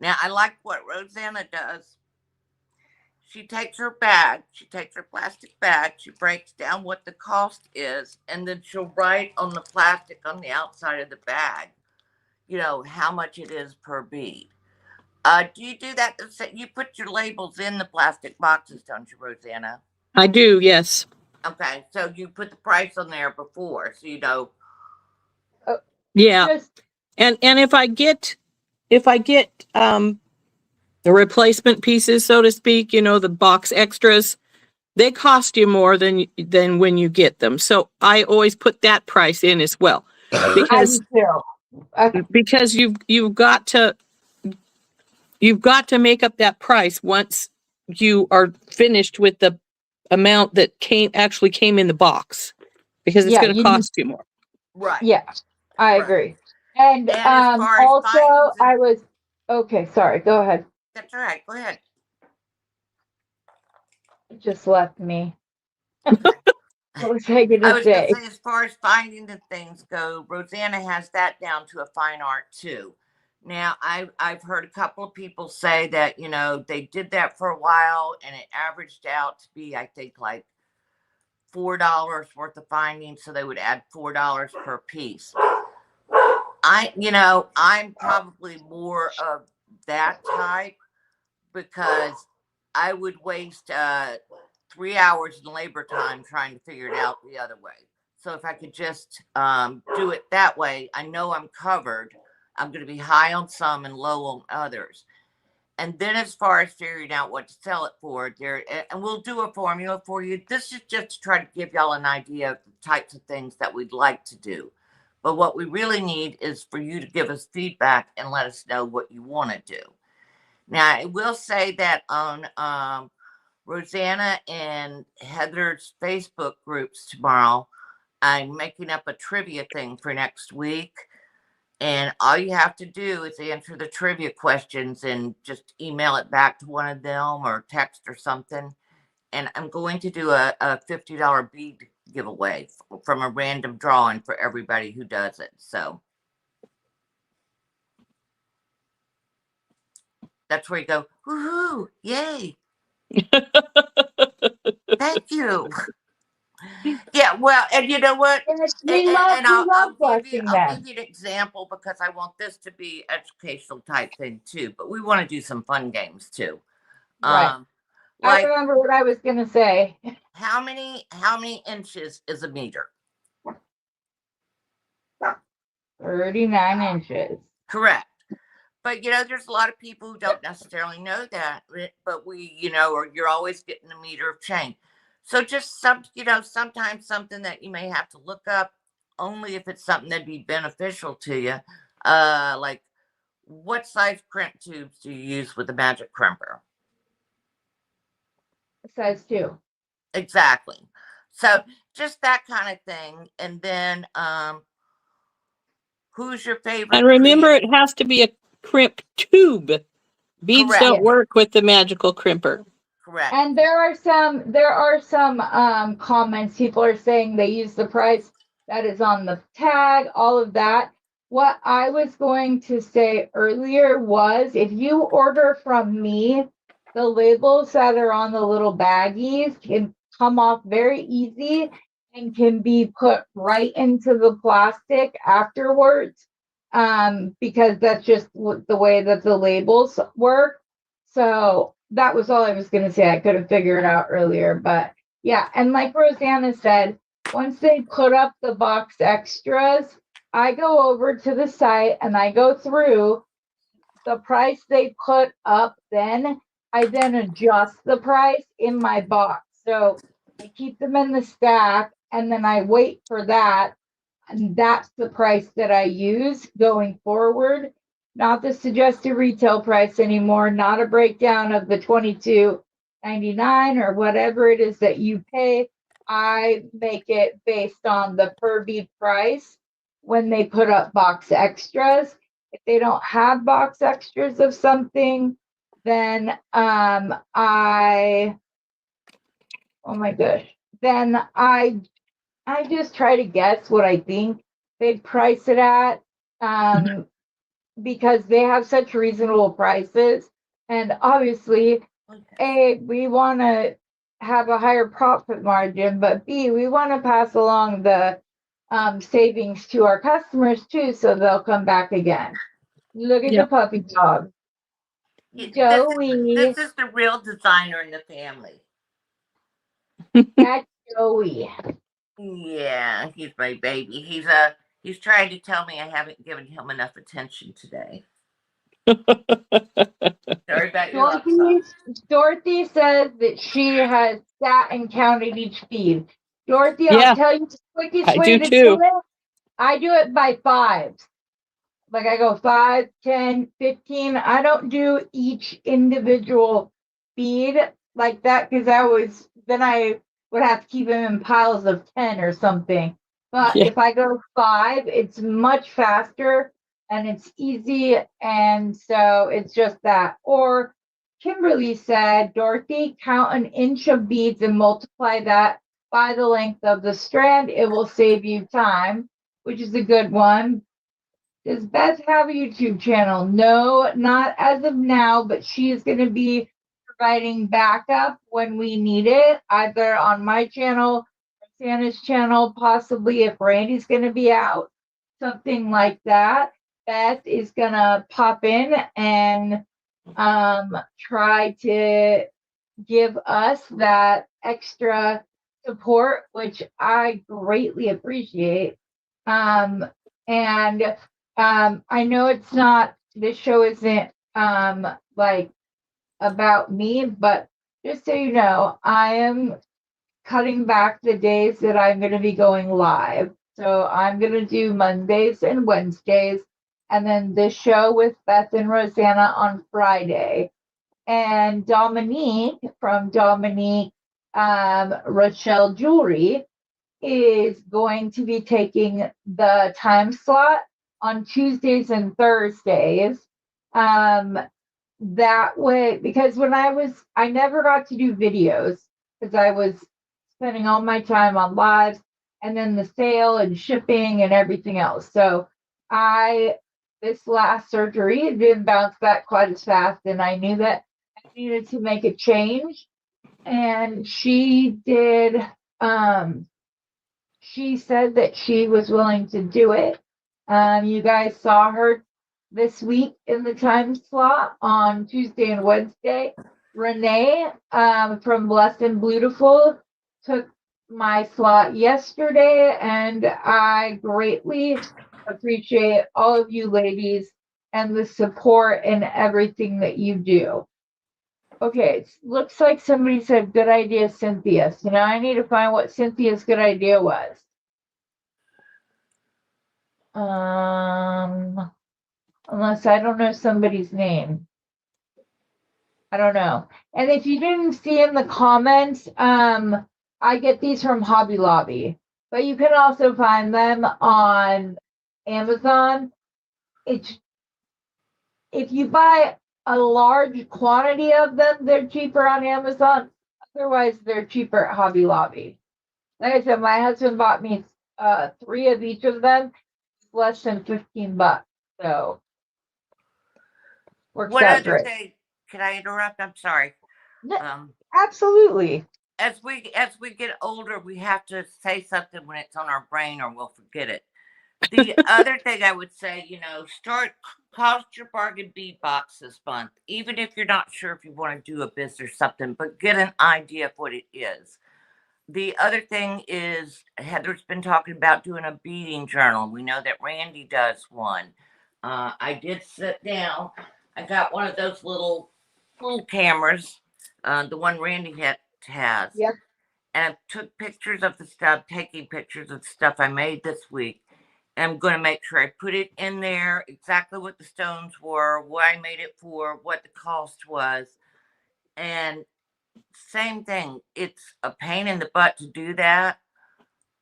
Now, I like what Rosanna does. She takes her bag, she takes her plastic bag, she breaks down what the cost is, and then she'll write on the plastic on the outside of the bag, you know, how much it is per bead. Do you do that? You put your labels in the plastic boxes, don't you, Rosanna? I do, yes. Okay, so you put the price on there before, so you know. Yeah. Just, And if I get the replacement pieces, so to speak, you know, the box extras, they cost you more than when you get them. So I always put that price in as well. I Because do too. Okay. because you've got to make up that price once you are finished with the amount that actually came in the box, because it's Yeah, going to cost you more. Right. Yeah, I Right. agree. And as far as also findings and- I was okay, sorry, go ahead. That's all right. Go ahead. It just left me. What was I gonna I was going say? to say, as far as finding the things go, Rosanna has that down to a fine art too. Now, I've heard a couple of people say that, you know, they did that for a while and it averaged out to be, I think, like $4 worth of findings. So they would add $4 per piece. I'm probably more of that type because I would waste 3 hours in labor time trying to figure it out the other way. So if I could just do it that way, I know I'm covered. I'm going to be high on some and low on others. And then as far as figuring out what to sell it for, and we'll do a formula for you. This is just to try to give y'all an idea of the types of things that we'd like to do. But what we really need is for you to give us feedback and let us know what you want to do. Now, I will say that on Rosanna and Heather's Facebook groups tomorrow, I'm making up a trivia thing for next week. And all you have to do is answer the trivia questions and just email it back to one of them or text or something. And I'm going to do a $50 bead giveaway from a random drawing for everybody who does it. So that's where you go, woohoo, yay. Thank you. Yeah, well, and you know what? And And, we love, we I'll love give you blessing them. an example because I want this to be educational type thing too. But we want to do some fun games too. Right. I Like remember what I was gonna say. how many inches is a meter? 39 inches. Correct. But there's a lot of people who don't necessarily know that. But we, or you're always getting a meter of change. So just sometimes something that you may have to look up only if it's something that'd be beneficial to you. Like what size crimp tubes do you use with the magic crimper? Size 2. Exactly. So just that kind of thing. And then who's your favorite? And remember, it has to be a crimp tube. Beads Correct. don't work with the magical crimper. Correct. And there are some comments. People are saying they use the price that is on the tag, all of that. What I was going to say earlier was if you order from me, the labels that are on the little baggies can come off very easy and can be put right into the plastic afterwards, because that's just the way that the labels work. So that was all I was going to say. I could have figured it out earlier, but yeah. And like Rosanna said, once they put up the box extras, I go over to the site and I go through the price they put up. Then I then adjust the price in my box. So I keep them in the stack and then I wait for that. And that's the price that I use going forward. Not the suggested retail price anymore, not a breakdown of the $22.99 or whatever it is that you pay. I make it based on the per bead price when they put up box extras. If they don't have box extras of something, then oh my gosh, then I just try to guess what I think they'd price it at, because they have such reasonable prices. And obviously, A, we want to have a higher profit margin, but B, we want to pass along the savings to our customers too, so they'll come back again. Look at the puppy dog. Joey. This is the real designer in the family. That's Joey. Yeah, he's my baby. He's trying to tell me I haven't given him enough attention today. Sorry about your Dorothy says that she has sat and counted each bead. Dorothy, Yeah, I'll tell you the quickest I way do to too. do it. I do it by fives. Like I go 5, 10, 15. I don't do each individual bead like that because I would have to keep them in piles of 10 or something. But Yeah. if I go 5, it's much faster and it's easy. And so it's just that. Or Kimberly said, Dorothy, count an inch of beads and multiply that by the length of the strand. It will save you time, which is a good one. Does Beth have a YouTube channel? No, not as of now, but she is going to be providing backup when we need it, either on my channel, Santa's channel, possibly if Randy's going to be out, something like that. Beth is going to pop in and try to give us that extra support, which I greatly appreciate. And I know it's not, this show isn't like about me, but just so you know, I am cutting back the days that I'm going to be going live. So I'm going to do Mondays and Wednesdays, and then this show with Beth and Rosanna on Friday. And Dominique from Dominique Rochelle Jewelry is going to be taking the time slot on Tuesdays and Thursdays. That way, because I never got to do videos because I was spending all my time on lives and then the sale and shipping and everything else. So this last surgery, it didn't bounce back quite as fast, and I knew that I needed to make a change. And she did, she said that she was willing to do it. You guys saw her this week in the time slot on Tuesday and Wednesday. Renee from Blessed and Beautiful took my slot yesterday, and I greatly appreciate all of you ladies and the support and everything that you do. Okay, it looks like somebody said good idea, Cynthia. So now I need to find what Cynthia's good idea was. Unless I don't know somebody's name. I don't know. And if you didn't see in the comments, I get these from Hobby Lobby, but you can also find them on Amazon. If you buy a large quantity of them, they're cheaper on Amazon. Otherwise, they're cheaper at Hobby Lobby. Like I said, my husband bought me 3 of each of them, less than $15. So works What out other great. thing? Can I interrupt? I'm sorry. Absolutely. As we get older, we have to say something when it's on our brain, or we'll forget it. The other thing I would say, start cost your bargain bead box this month, even if you're not sure if you want to do a business or something, but get an idea of what it is. The other thing is Heather's been talking about doing a beading journal. We know that Randy does one. I did sit down. I got one of those little cameras, the one Randy has. Yep. And I took pictures of the stuff, taking pictures of the stuff I made this week. And I'm going to make sure I put it in there, exactly what the stones were, what I made it for, what the cost was. And same thing, it's a pain in the butt to do that.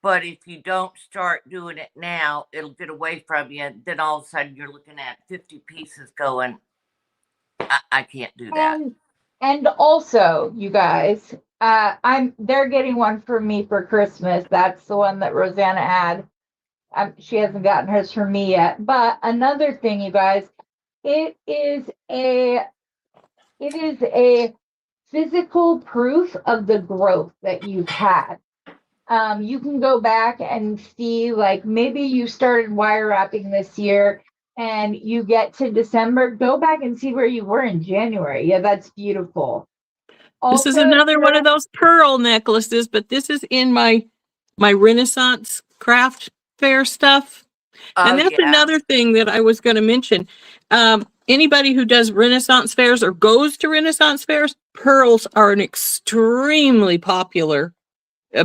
But if you don't start doing it now, it'll get away from you. Then all of a sudden you're looking at 50 pieces going, I can't do that. And also, you guys, they're getting one for me for Christmas. That's the one that Rosanna had. She hasn't gotten hers for me yet. But another thing, you guys, it is a physical proof of the growth that you've had. You can go back and see, like, maybe you started wire wrapping this year and you get to December, go back and see where you were in January. Yeah, that's beautiful. This is another one of those pearl necklaces, but this is in my Renaissance craft fair stuff. And that's another thing that I was going to mention. Anybody who does Renaissance fairs or goes to Renaissance fairs, pearls are an extremely popular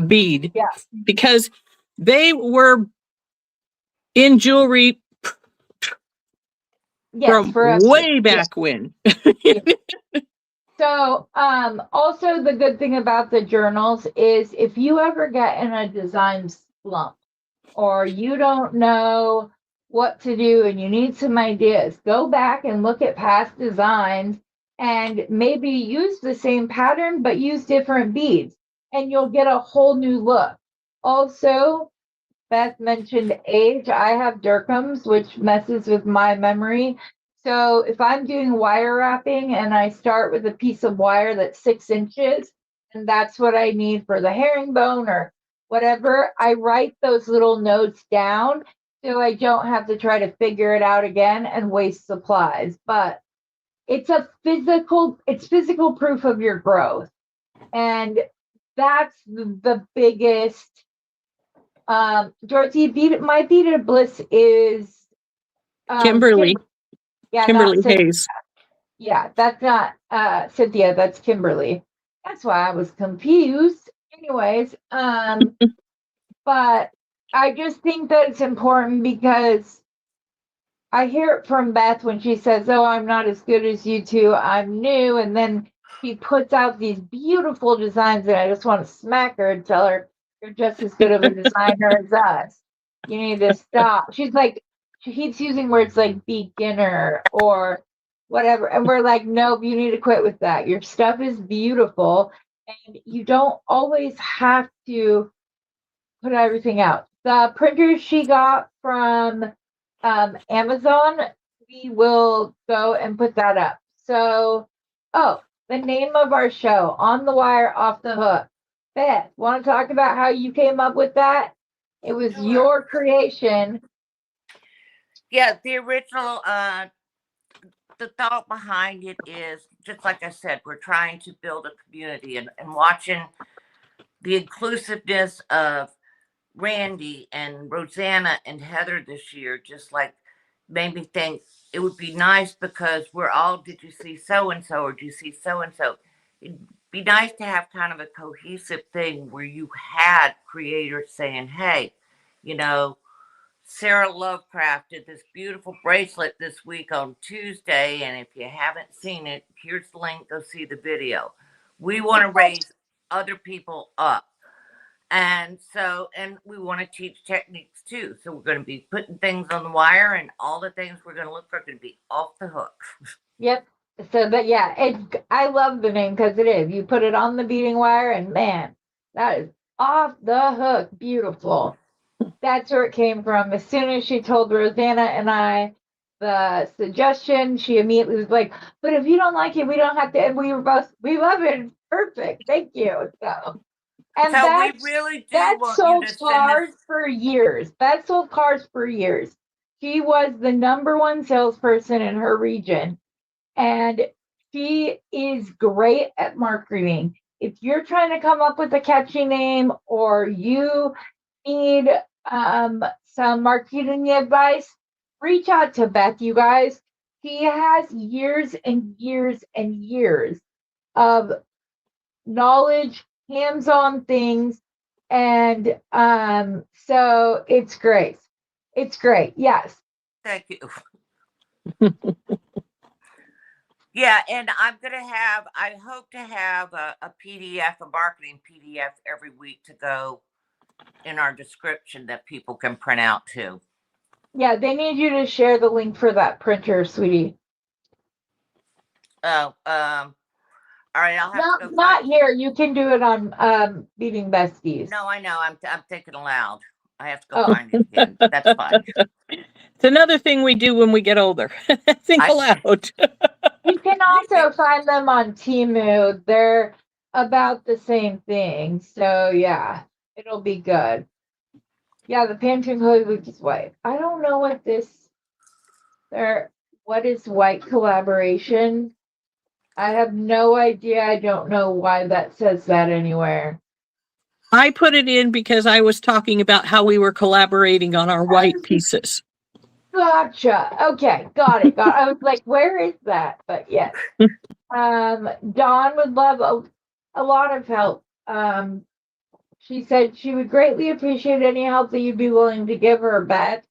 bead. Yeah. Because they were in jewelry from way back when. So, also the good thing about the journals is if you ever get in a design slump or you don't know what to do and you need some ideas, go back and look at past designs and maybe use the same pattern but use different beads and you'll get a whole new look. Also, Beth mentioned age. I have Durkheim's, which messes with my memory. So if I'm doing wire wrapping and I start with a piece of wire that's 6 inches, and that's what I need for the herringbone or whatever, I write those little notes down so I don't have to try to figure it out again and waste supplies. But it's physical proof of your growth. And that's the biggest. Dorothy, my beaded bliss is Kimberly. Kimberly Hayes. Yeah, that's not Cynthia, that's Kimberly. That's why I was confused. Anyways, but I just think that it's important because I hear it from Beth when she says, "Oh, I'm not as good as you two. I'm new." And then she puts out these beautiful designs, and I just want to smack her and tell her, "You're just as good of a designer as us. You need to stop." She's like, she keeps using words like beginner or whatever. And we're like, "Nope, you need to quit with that. Your stuff is beautiful, and you don't always have to put everything out." The printer she got from Amazon, we will go and put that up. So, oh, the name of our show, On the Wire, Off the Hook. Beth, want to talk about how you came up with that? It was Sure. your creation. Yeah, the original the thought behind it is just like I said, we're trying to build a community and watching the inclusiveness of Randy and Rosanna and Heather this year just like made me think it would be nice because we're all, did you see so and so or do you see so and so? It'd be nice to have kind of a cohesive thing where you had creators saying, hey, you know, Sarah Lovecraft did this beautiful bracelet this week on Tuesday, and if you haven't seen it, here's the link. Go see the video. We want to raise other people up. And so, and we want to teach techniques too. So we're going to be putting things on the wire, and all the things we're going to look for are going to be off the hook. Yep. So, but yeah, I love the name because it is. You put it on the beading wire, and man, that is off the hook. Beautiful. That's where it came from. As soon as she told Rosanna and I the suggestion, she immediately was like, "But if you don't like it, we don't have to." And we were both, "We love it. Perfect. Thank you." So, and So we really do that want you sold to send us. cars for years. That sold cars for years. She was the number one salesperson in her region, and she is great at marketing. If you're trying to come up with a catchy name or you need some marketing advice, reach out to Beth, you guys. She has years and years and years of knowledge, hands-on things, and so it's great. It's great. Yes. Thank you. Yeah, and I'm going to have, I hope to have a PDF, a marketing PDF every week to go in our description that people can print out too. Yeah, they need you to share the link for that printer, sweetie. Oh, all right, I'll have to go Not find. here. You can do it on Beating Besties. No, I know. I'm thinking aloud. I have to go Oh. find it again. That's fine. It's another thing we do when we get older. Think aloud. You can also find them on Temu. They're about the same thing. So yeah, it'll be good. Yeah, the Pantone Holy Week is white. I don't know what what is white collaboration? I have no idea. I don't know why that says that anywhere. I put it in because I was talking about how we were collaborating on our white pieces. Gotcha. Okay, got it. I was like, where is that? But yes. Dawn would love a lot of help. She said she would greatly appreciate any help that you'd be willing to give her, Beth.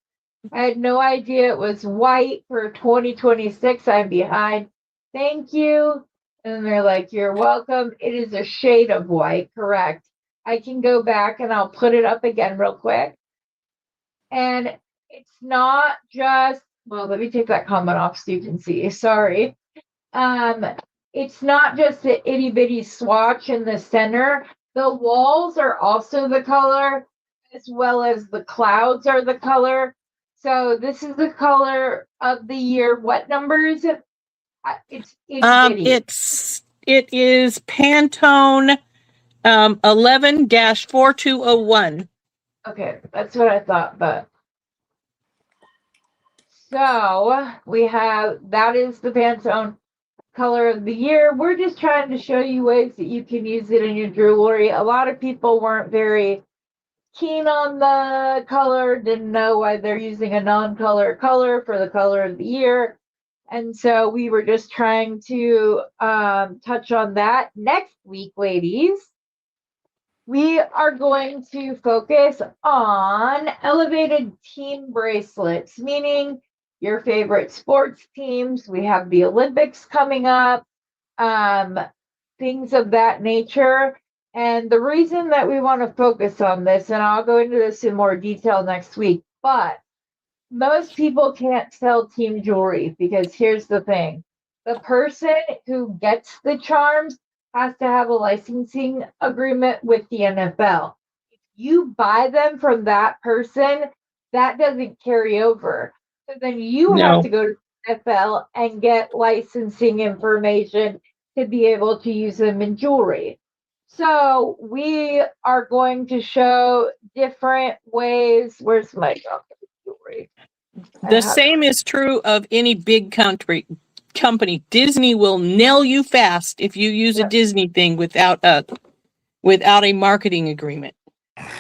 I had no idea it was white for 2026. I'm behind. Thank you. And they're like, you're welcome. It is a shade of white, correct. I can go back and I'll put it up again real quick. And it's not just, well, let me take that comment off so you can see. Sorry. It's not just the itty bitty swatch in the center. The walls are also the color, as well as the clouds are the color. So this is the color of the year. What number is it? It's bitty. It is Pantone 11-4201. Okay, that's what I thought, but so we have, that is the Pantone color of the year. We're just trying to show you ways that you can use it in your jewelry. A lot of people weren't very keen on the color, didn't know why they're using a non-color color for the color of the year. And so we were just trying to touch on that. Next week, ladies, We are going to focus on elevated team bracelets, meaning your favorite sports teams. We have the Olympics coming up, things of that nature. And the reason that we want to focus on this, and I'll go into this in more detail next week, but most people can't sell team jewelry because here's the thing: the person who gets the charms has to have a licensing agreement with the NFL. If you buy them from that person, that doesn't carry over. So then you have No. to go to the NFL and get licensing information to be able to use them in jewelry. So we are going to show different ways. Where's my jewelry? The same is true of any big company. Disney will nail you fast if you use a Disney thing without a marketing agreement.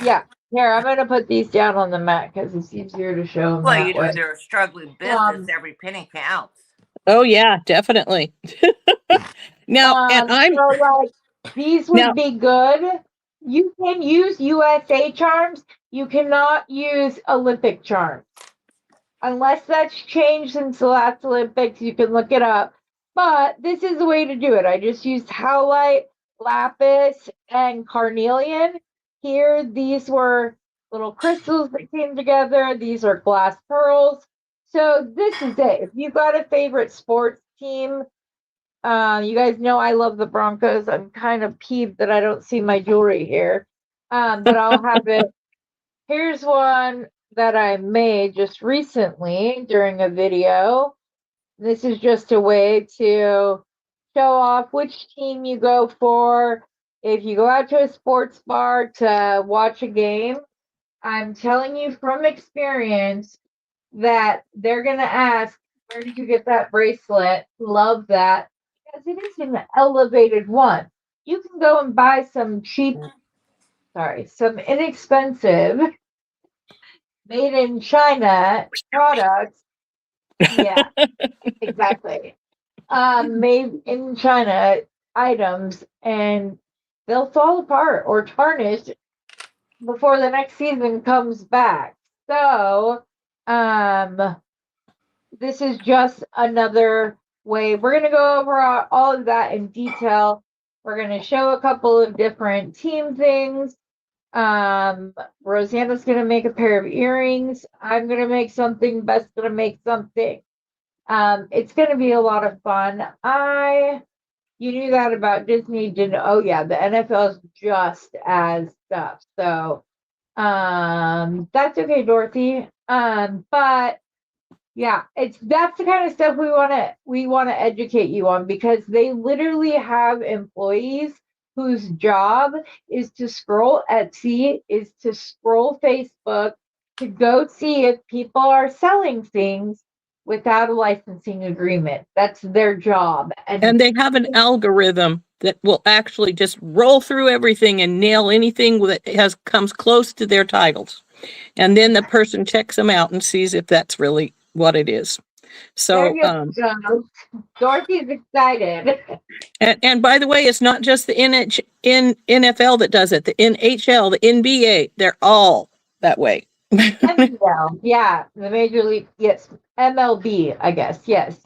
Yeah. Here, I'm going to put these down on the mat because it's easier to show them Well, that way. they're a struggling business. Every penny counts. Oh yeah, definitely. Now, and I'm so like these would now be good. You can use USA charms. You cannot use Olympic charms. Unless that's changed since the last Olympics, you can look it up. But this is the way to do it. I just used howlite, lapis, and carnelian. Here, these were little crystals that came together. These are glass pearls. So this is it. If you've got a favorite sports team, you guys know I love the Broncos. I'm kind of peeved that I don't see my jewelry here. But I'll have it. Here's one that I made just recently during a video. This is just a way to show off which team you go for. If you go out to a sports bar to watch a game, I'm telling you from experience that they're going to ask, where did you get that bracelet? Love that. Because it is an elevated one. You can go and buy some some inexpensive made in China products. Yeah, exactly. Made in China items, and they'll fall apart or tarnish before the next season comes back. So, this is just another way. We're going to go over all of that in detail. We're going to show a couple of different team things. Rosanna's going to make a pair of earrings. I'm going to make something. Beth's going to make something. It's going to be a lot of fun. You knew that about Disney, didn't? Oh yeah, the NFL is just as stuff. So, that's okay, Dorothy. But yeah, that's the kind of stuff we want to educate you on, because they literally have employees whose job is to scroll Etsy, is to scroll Facebook, to go see if people are selling things without a licensing agreement. That's their job. and they have an algorithm that will actually just roll through everything and nail anything that comes close to their titles. And then the person checks them out and sees if that's really what it is. So, Dorothy's excited. And by the way, it's not just the NFL that does it. The NHL, the NBA, they're all that way. MLB, yeah, the Major League, yes, MLB, I guess, yes.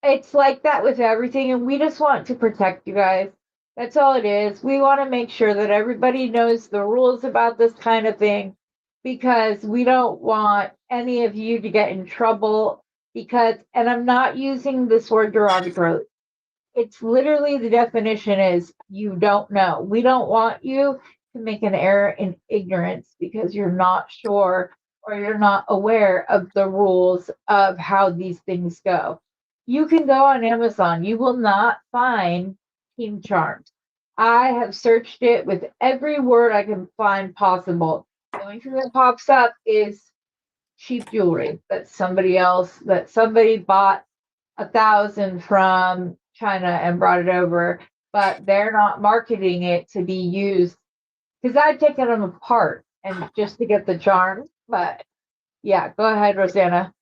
It's like that with everything, and we just want to protect you guys. That's all it is. We want to make sure that everybody knows the rules about this kind of thing, because we don't want any of you to get in trouble. And I'm not using this word derogatorily. It's literally, the definition is you don't know. We don't want you to make an error in ignorance because you're not sure or you're not aware of the rules of how these things go. You can go on Amazon. You will not find team charms. I have searched it with every word I can find possible. The only thing that pops up is cheap jewelry that somebody bought 1,000 from China and brought it over, but they're not marketing it to be used, because I've taken them apart and just to get the charm. But yeah, go ahead, Rosanna.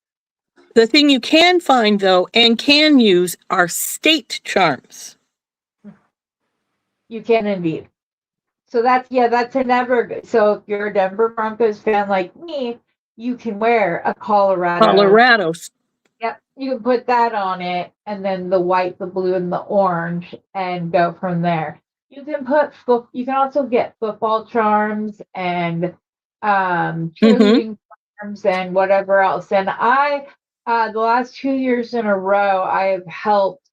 The thing you can find, though, and can use are state charms. You can indeed. So that's an ever. So if you're a Denver Broncos fan like me, you can wear a Colorado. Colorado's. Yep, you can put that on it, and then the white, the blue, and the orange, and go from there. You can You can also get football charms and Mm-hmm. cheerleading charms and whatever else. And the last 2 years in a row, I have helped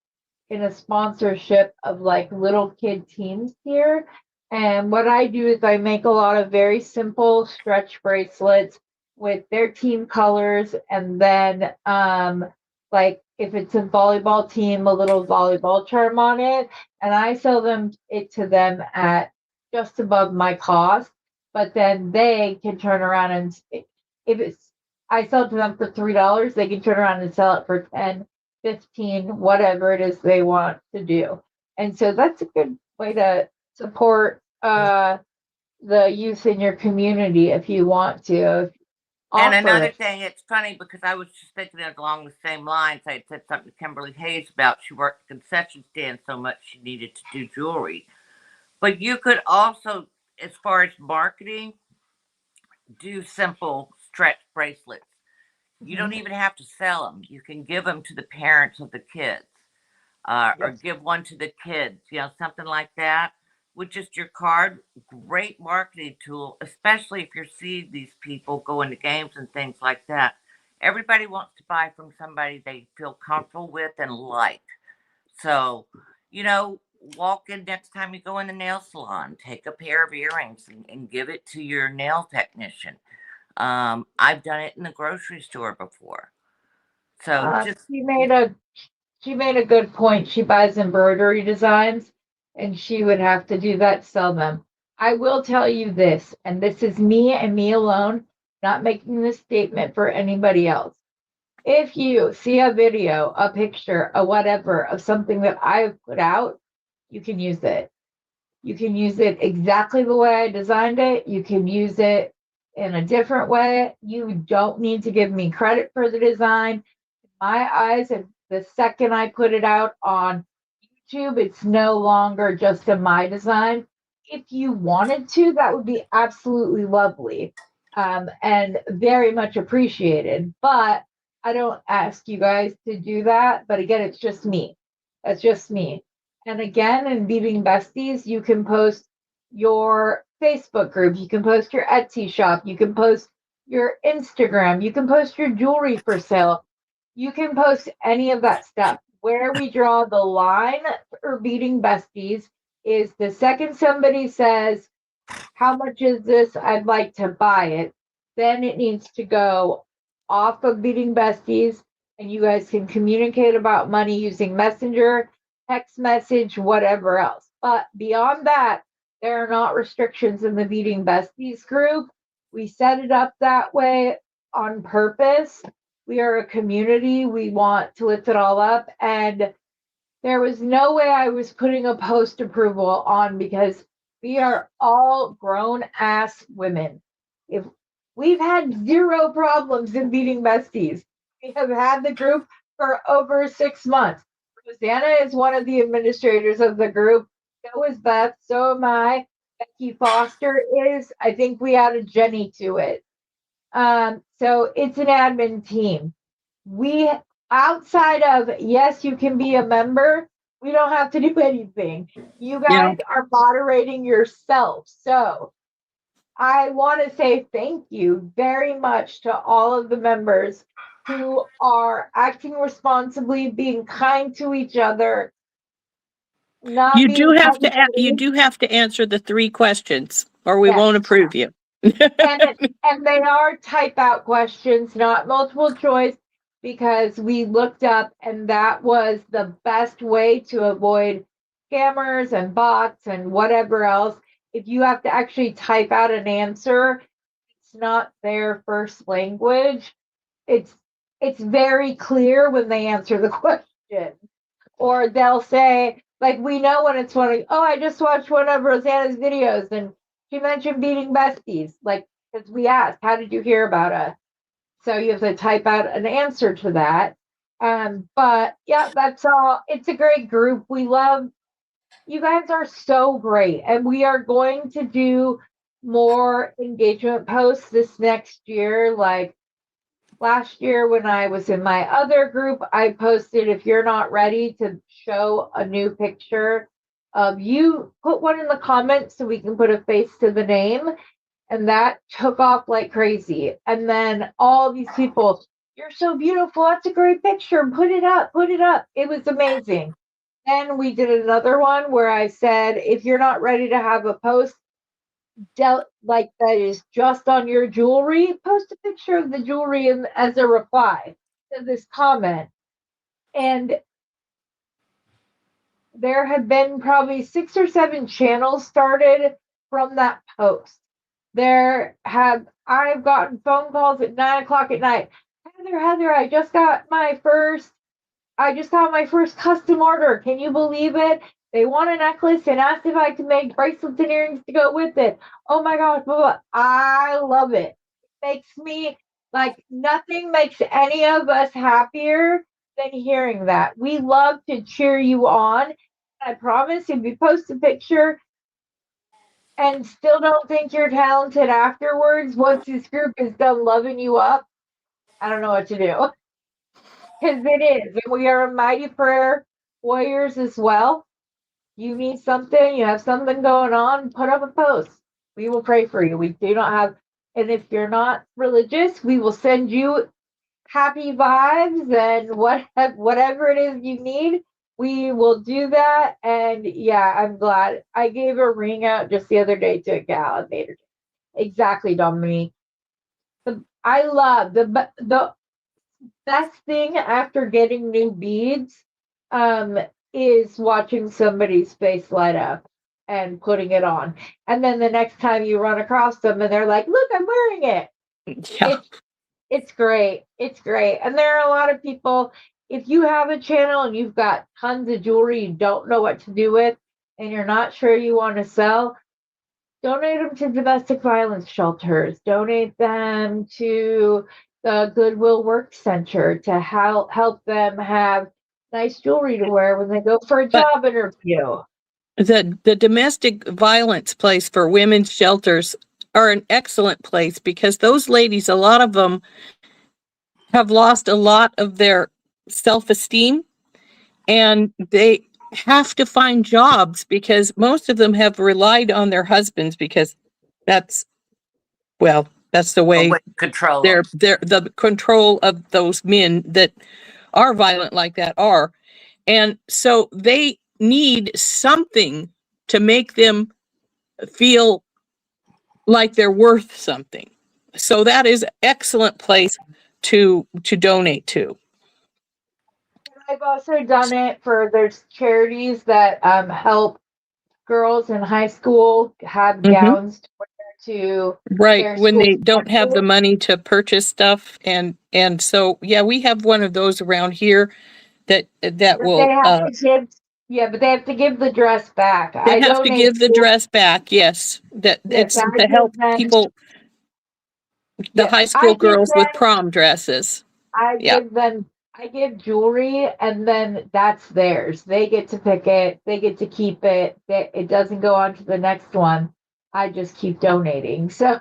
in a sponsorship of like little kid teams here. And what I do is I make a lot of very simple stretch bracelets with their team colors, and then like if it's a volleyball team, a little volleyball charm on it, and I sell it to them at just above my cost. But then they can turn around and if it's I sell it to them for $3, they can turn around and sell it for 10, 15, whatever it is they want to do. And so that's a good way to support the youth in your community if you want to And offer another it. thing, it's funny because I was just thinking it along the same lines. I had said something to Kimberly Hayes about she worked the concession stand so much she needed to do jewelry. But you could also, as far as marketing, do simple stretch bracelets. You don't Mhm. even have to sell them. You can give them to the parents of the kids, or Yes. give one to the kids, something like that with just your card. Great marketing tool, especially if you're seeing these people go into games and things like that. Everybody wants to buy from somebody they feel comfortable with and like. So, you know, walk in next time you go in the nail salon, take a pair of earrings and give it to your nail technician. I've done it in the grocery store before. So Uh, just, she made a she made a good point. She buys embroidery designs, and she would have to do that to sell them. I will tell you this, and this is me and me alone, not making this statement for anybody else. If you see a video, a picture, a whatever of something that I've put out, you can use it. You can use it exactly the way I designed it. You can use it in a different way. You don't need to give me credit for the design. My eyes, and the second I put it out on YouTube, it's no longer just a my design. If you wanted to, that would be absolutely lovely, and very much appreciated. But I don't ask you guys to do that. But again, it's just me. That's just me. And again, in Beating Besties, you can post your Facebook group, you can post your Etsy shop, you can post your Instagram, you can post your jewelry for sale, you can post any of that stuff. Where we draw the line for Beating Besties is the second somebody says, how much is this? I'd like to buy it. Then it needs to go off of Beating Besties, and you guys can communicate about money using Messenger, text message, whatever else. But beyond that, there are not restrictions in the Beating Besties group. We set it up that way on purpose. We are a community. We want to lift it all up. And there was no way I was putting a post approval on because we are all grown ass women. If we've had zero problems in Beating Besties, we have had the group for over 6 months. Rosanna is one of the administrators of the group. So is Beth. So am I. Becky Foster is. I think we added Jenny to it. So it's an admin team. We outside of yes, you can be a member. We don't have to do anything. You Yeah. guys are moderating yourself. So I want to say thank you very much to all of the members who are acting responsibly, being kind to each other, not being You petty. do have to answer the 3 questions, or we won't Yes. approve you. And and they are type out questions, not multiple choice, because we looked up and that was the best way to avoid scammers and bots and whatever else. If you have to actually type out an answer, it's not their first language. It's it's very clear when they answer the question. Or they'll say, like, we know when it's funny, oh, I just watched one of Rosanna's videos and she mentioned Beating Besties. Like, because we asked, how did you hear about us? So you have to type out an answer to that. But yeah, that's all. It's a great group. We love You guys are so great. And we are going to do more engagement posts this next year. Like last year when I was in my other group, I posted, if you're not ready to show a new picture of you, put one in the comments so we can put a face to the name. And that took off like crazy. And then all these people, you're so beautiful. That's a great picture. Put it up, put it up. It was amazing. Then we did another one where I said, if you're not ready to have a post like that is just on your jewelry, post a picture of the jewelry as a reply to this comment. And there have been probably 6 or 7 channels started from that post. I've gotten phone calls at 9 o'clock at night. Heather, I just got my first custom order. Can you believe it? They want a necklace and asked if I could make bracelets and earrings to go with it. Oh my gosh, blah, blah. I love it. It makes me like nothing makes any of us happier than hearing that. We love to cheer you on. I promise if you post a picture and still don't think you're talented afterwards, once this group is done loving you up, I don't know what to do. Because it is. And we are mighty prayer warriors as well. You need something, you have something going on, put up a post. We will pray for you. We do not have, and if you're not religious, we will send you happy vibes and whatever it is you need. We will do that. And yeah, I'm glad. I gave a ring out just the other day to a gal and made her. Exactly, Dominique. I love the best thing after getting new beads is watching somebody's face light up and putting it on. And then the next time you run across them and they're like, look, I'm wearing it. Yeah. It's great. It's great. And there are a lot of people, if you have a channel and you've got tons of jewelry you don't know what to do with and you're not sure you want to sell, donate them to domestic violence shelters. Donate them to the Goodwill Work Center to help them have nice jewelry to wear when they go for a But job interview. the domestic violence place for women's shelters are an excellent place because those ladies, a lot of them have lost a lot of their self-esteem and they have to find jobs because most of them have relied on their husbands because that's that's the way Control they're them. the control of those men that are violent like that are. And so they need something to make them feel like they're worth something. So that is an excellent place to donate to. I've also done it for there's charities that help girls in high school have Mhm. gowns to wear to Right, their when school they don't have the dances. money to purchase stuff and so yeah, we have one of those around here that But they will have to give, yeah, but they have to give the dress back. they I have to donate. give the dress back. Yes, that Yes, it's to help people, the yes, high school girls with prom dresses. I Yeah. give them, I give jewelry and then that's theirs. They get to pick it. They get to keep it. It doesn't go on to the next one. I just keep donating. So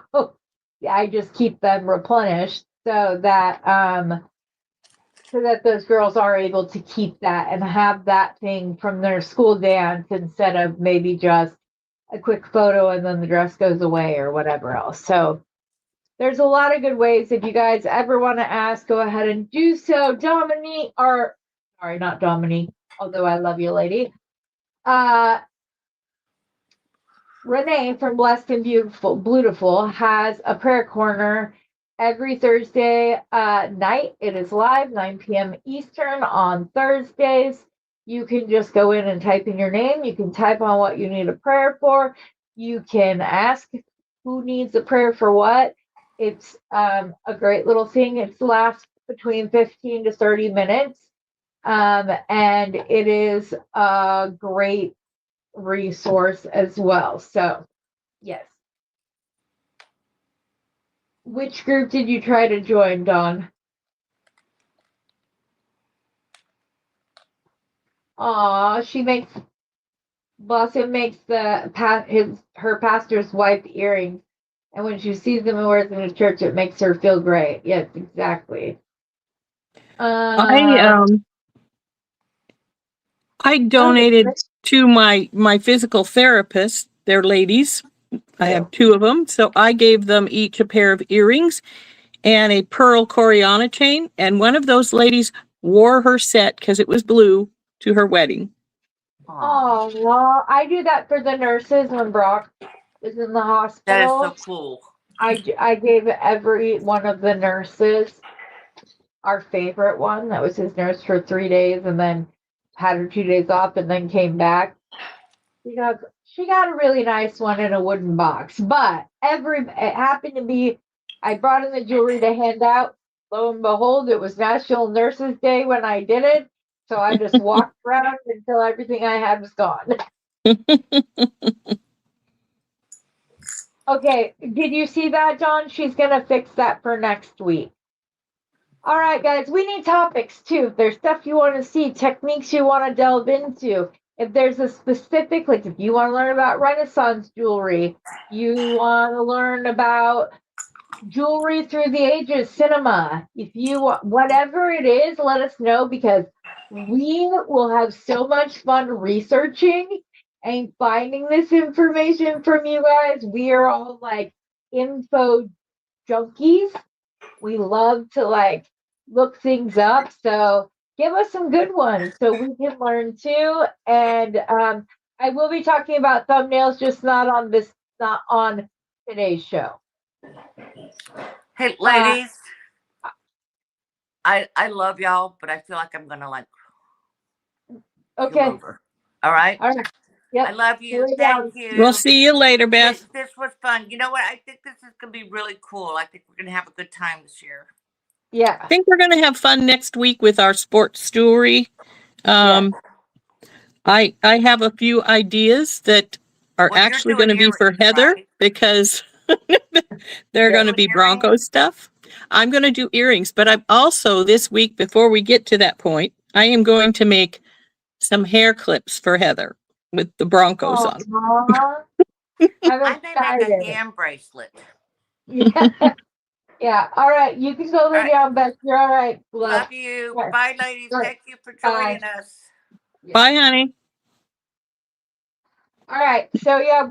I just keep them replenished so that those girls are able to keep that and have that thing from their school dance instead of maybe just a quick photo and then the dress goes away or whatever else. So there's a lot of good ways. If you guys ever want to ask, go ahead and do so. Dominique, or sorry, not Dominique, although I love you, lady. Renee from Blessed and Beautiful has a prayer corner every Thursday night. It is live, 9 p.m. Eastern on Thursdays. You can just go in and type in your name. You can type on what you need a prayer for. You can ask who needs a prayer for what. It's a great little thing. It lasts between 15 to 30 minutes. And it is a great resource as well. So, yes. Which group did you try to join, Dawn? Aw, she makes Blossom makes her pastor's wife earrings, and when she sees them and wears them to church, it makes her feel great. Yes, exactly. I Um, I donated to my physical therapist. They're ladies. I have two of them, so I gave them each a pair of earrings and a pearl Coriana chain. And one of those ladies wore her set because it was blue to her wedding. Oh, well, I do that for the nurses when Brock is in the That is so hospital. cool. I gave every one of the nurses our favorite one. That was his nurse for 3 days, and then had her 2 days off, and then came back. She got a really nice one in a wooden box, but it happened to be. I brought in the jewelry to hand out. Lo and behold, it was National Nurses Day when I did it. So I just walked around until everything I had was gone. Okay, did you see that, John? She's gonna fix that for next week. All right, guys, we need topics too. If there's stuff you want to see, techniques you want to delve into, if there's a specific, like if you want to learn about Renaissance jewelry, you want to learn about jewelry through the ages, cinema, if you want, whatever it is, let us know because we will have so much fun researching and finding this information from you guys. We are all like info junkies. We love to like look things up. So give us some good ones so we can learn too. And I will be talking about thumbnails, just not on today's show. Hey, ladies, I love y'all, but I feel like I'm gonna like Okay. over. All right. All right. Yep. I love you. Lay Thank down. you. We'll see you later, Beth. This was fun. You know what? I think this is gonna be really cool. I think we're gonna have a good time this year. Yeah. I think we're going to have fun next week with our sports jewelry. Yeah. I have a few ideas that are Well, you're actually going doing to be for earrings, Heather right? because they're Yeah. going to be Bronco stuff. I'm going to do earrings, but I'm also this week, before we get to that point, I am going to make some hair clips for Heather with the Broncos on. Aw. I'm I may make a excited. hand bracelet. Yeah. Yeah. All right. You can go lay All right. down, Beth. You're all right. Love you. Yeah. Bye, ladies. All right. Thank you for Bye. joining us. Bye, honey. All right. So yeah,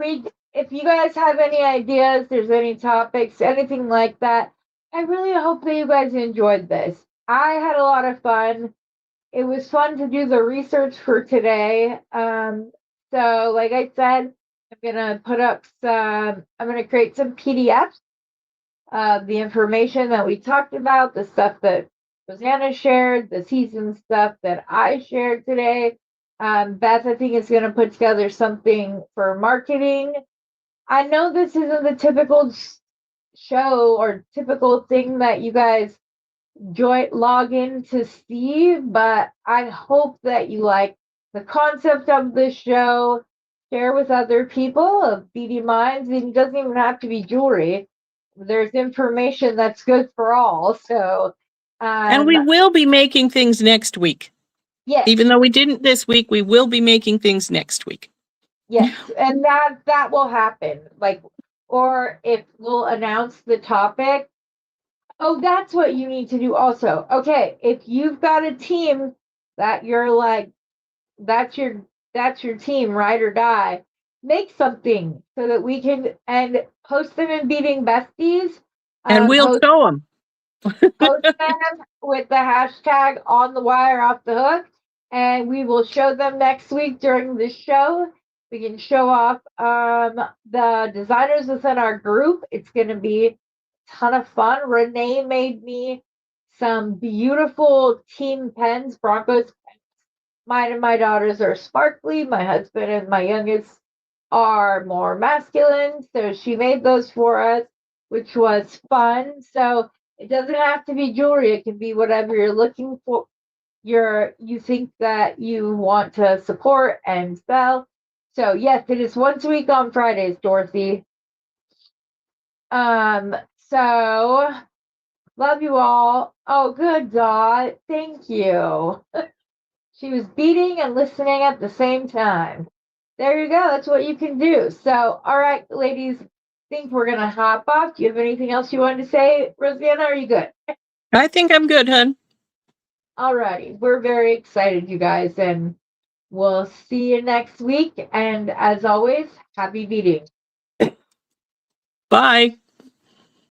if you guys have any ideas, there's any topics, anything like that, I really hope that you guys enjoyed this. I had a lot of fun. It was fun to do the research for today. So like I said, I'm gonna create some PDFs of the information that we talked about, the stuff that Rosanna shared, the season stuff that I shared today. Beth, I think, is going to put together something for marketing. I know this isn't the typical show or typical thing that you guys log in to see, but I hope that you like the concept of the show, share with other people of BD Minds, and it doesn't even have to be jewelry. There's information that's good for all. So, And we will be making things next week. yes, Even though we didn't this week, we will be making things next week. yes, and that will happen. Like, or if we'll announce the topic. Oh, that's what you need to do also. Okay, if you've got a team that you're like, that's your team, ride or die. Make something so that we can and post them in Beating Besties. And we'll show them. Post them with the hashtag on the wire off the hook, and we will show them next week during the show. We can show off the designers within our group. It's going to be a ton of fun. Renee made me some beautiful team pens, Broncos pens. Mine and my daughters are sparkly. My husband and my youngest are more masculine. So she made those for us, which was fun. So it doesn't have to be jewelry. It can be whatever you're looking for. You think that you want to support and sell. So yes, it is once a week on Fridays, Dorothy. So love you all. Oh, good, Dot. Thank you. She was beating and listening at the same time. There you go. That's what you can do. So, all right, ladies, I think we're going to hop off. Do you have anything else you wanted to say, Rosanna? Are you good? I think I'm good, hun. All righty. We're very excited, you guys, and we'll see you next week. And as always, happy beating. Bye.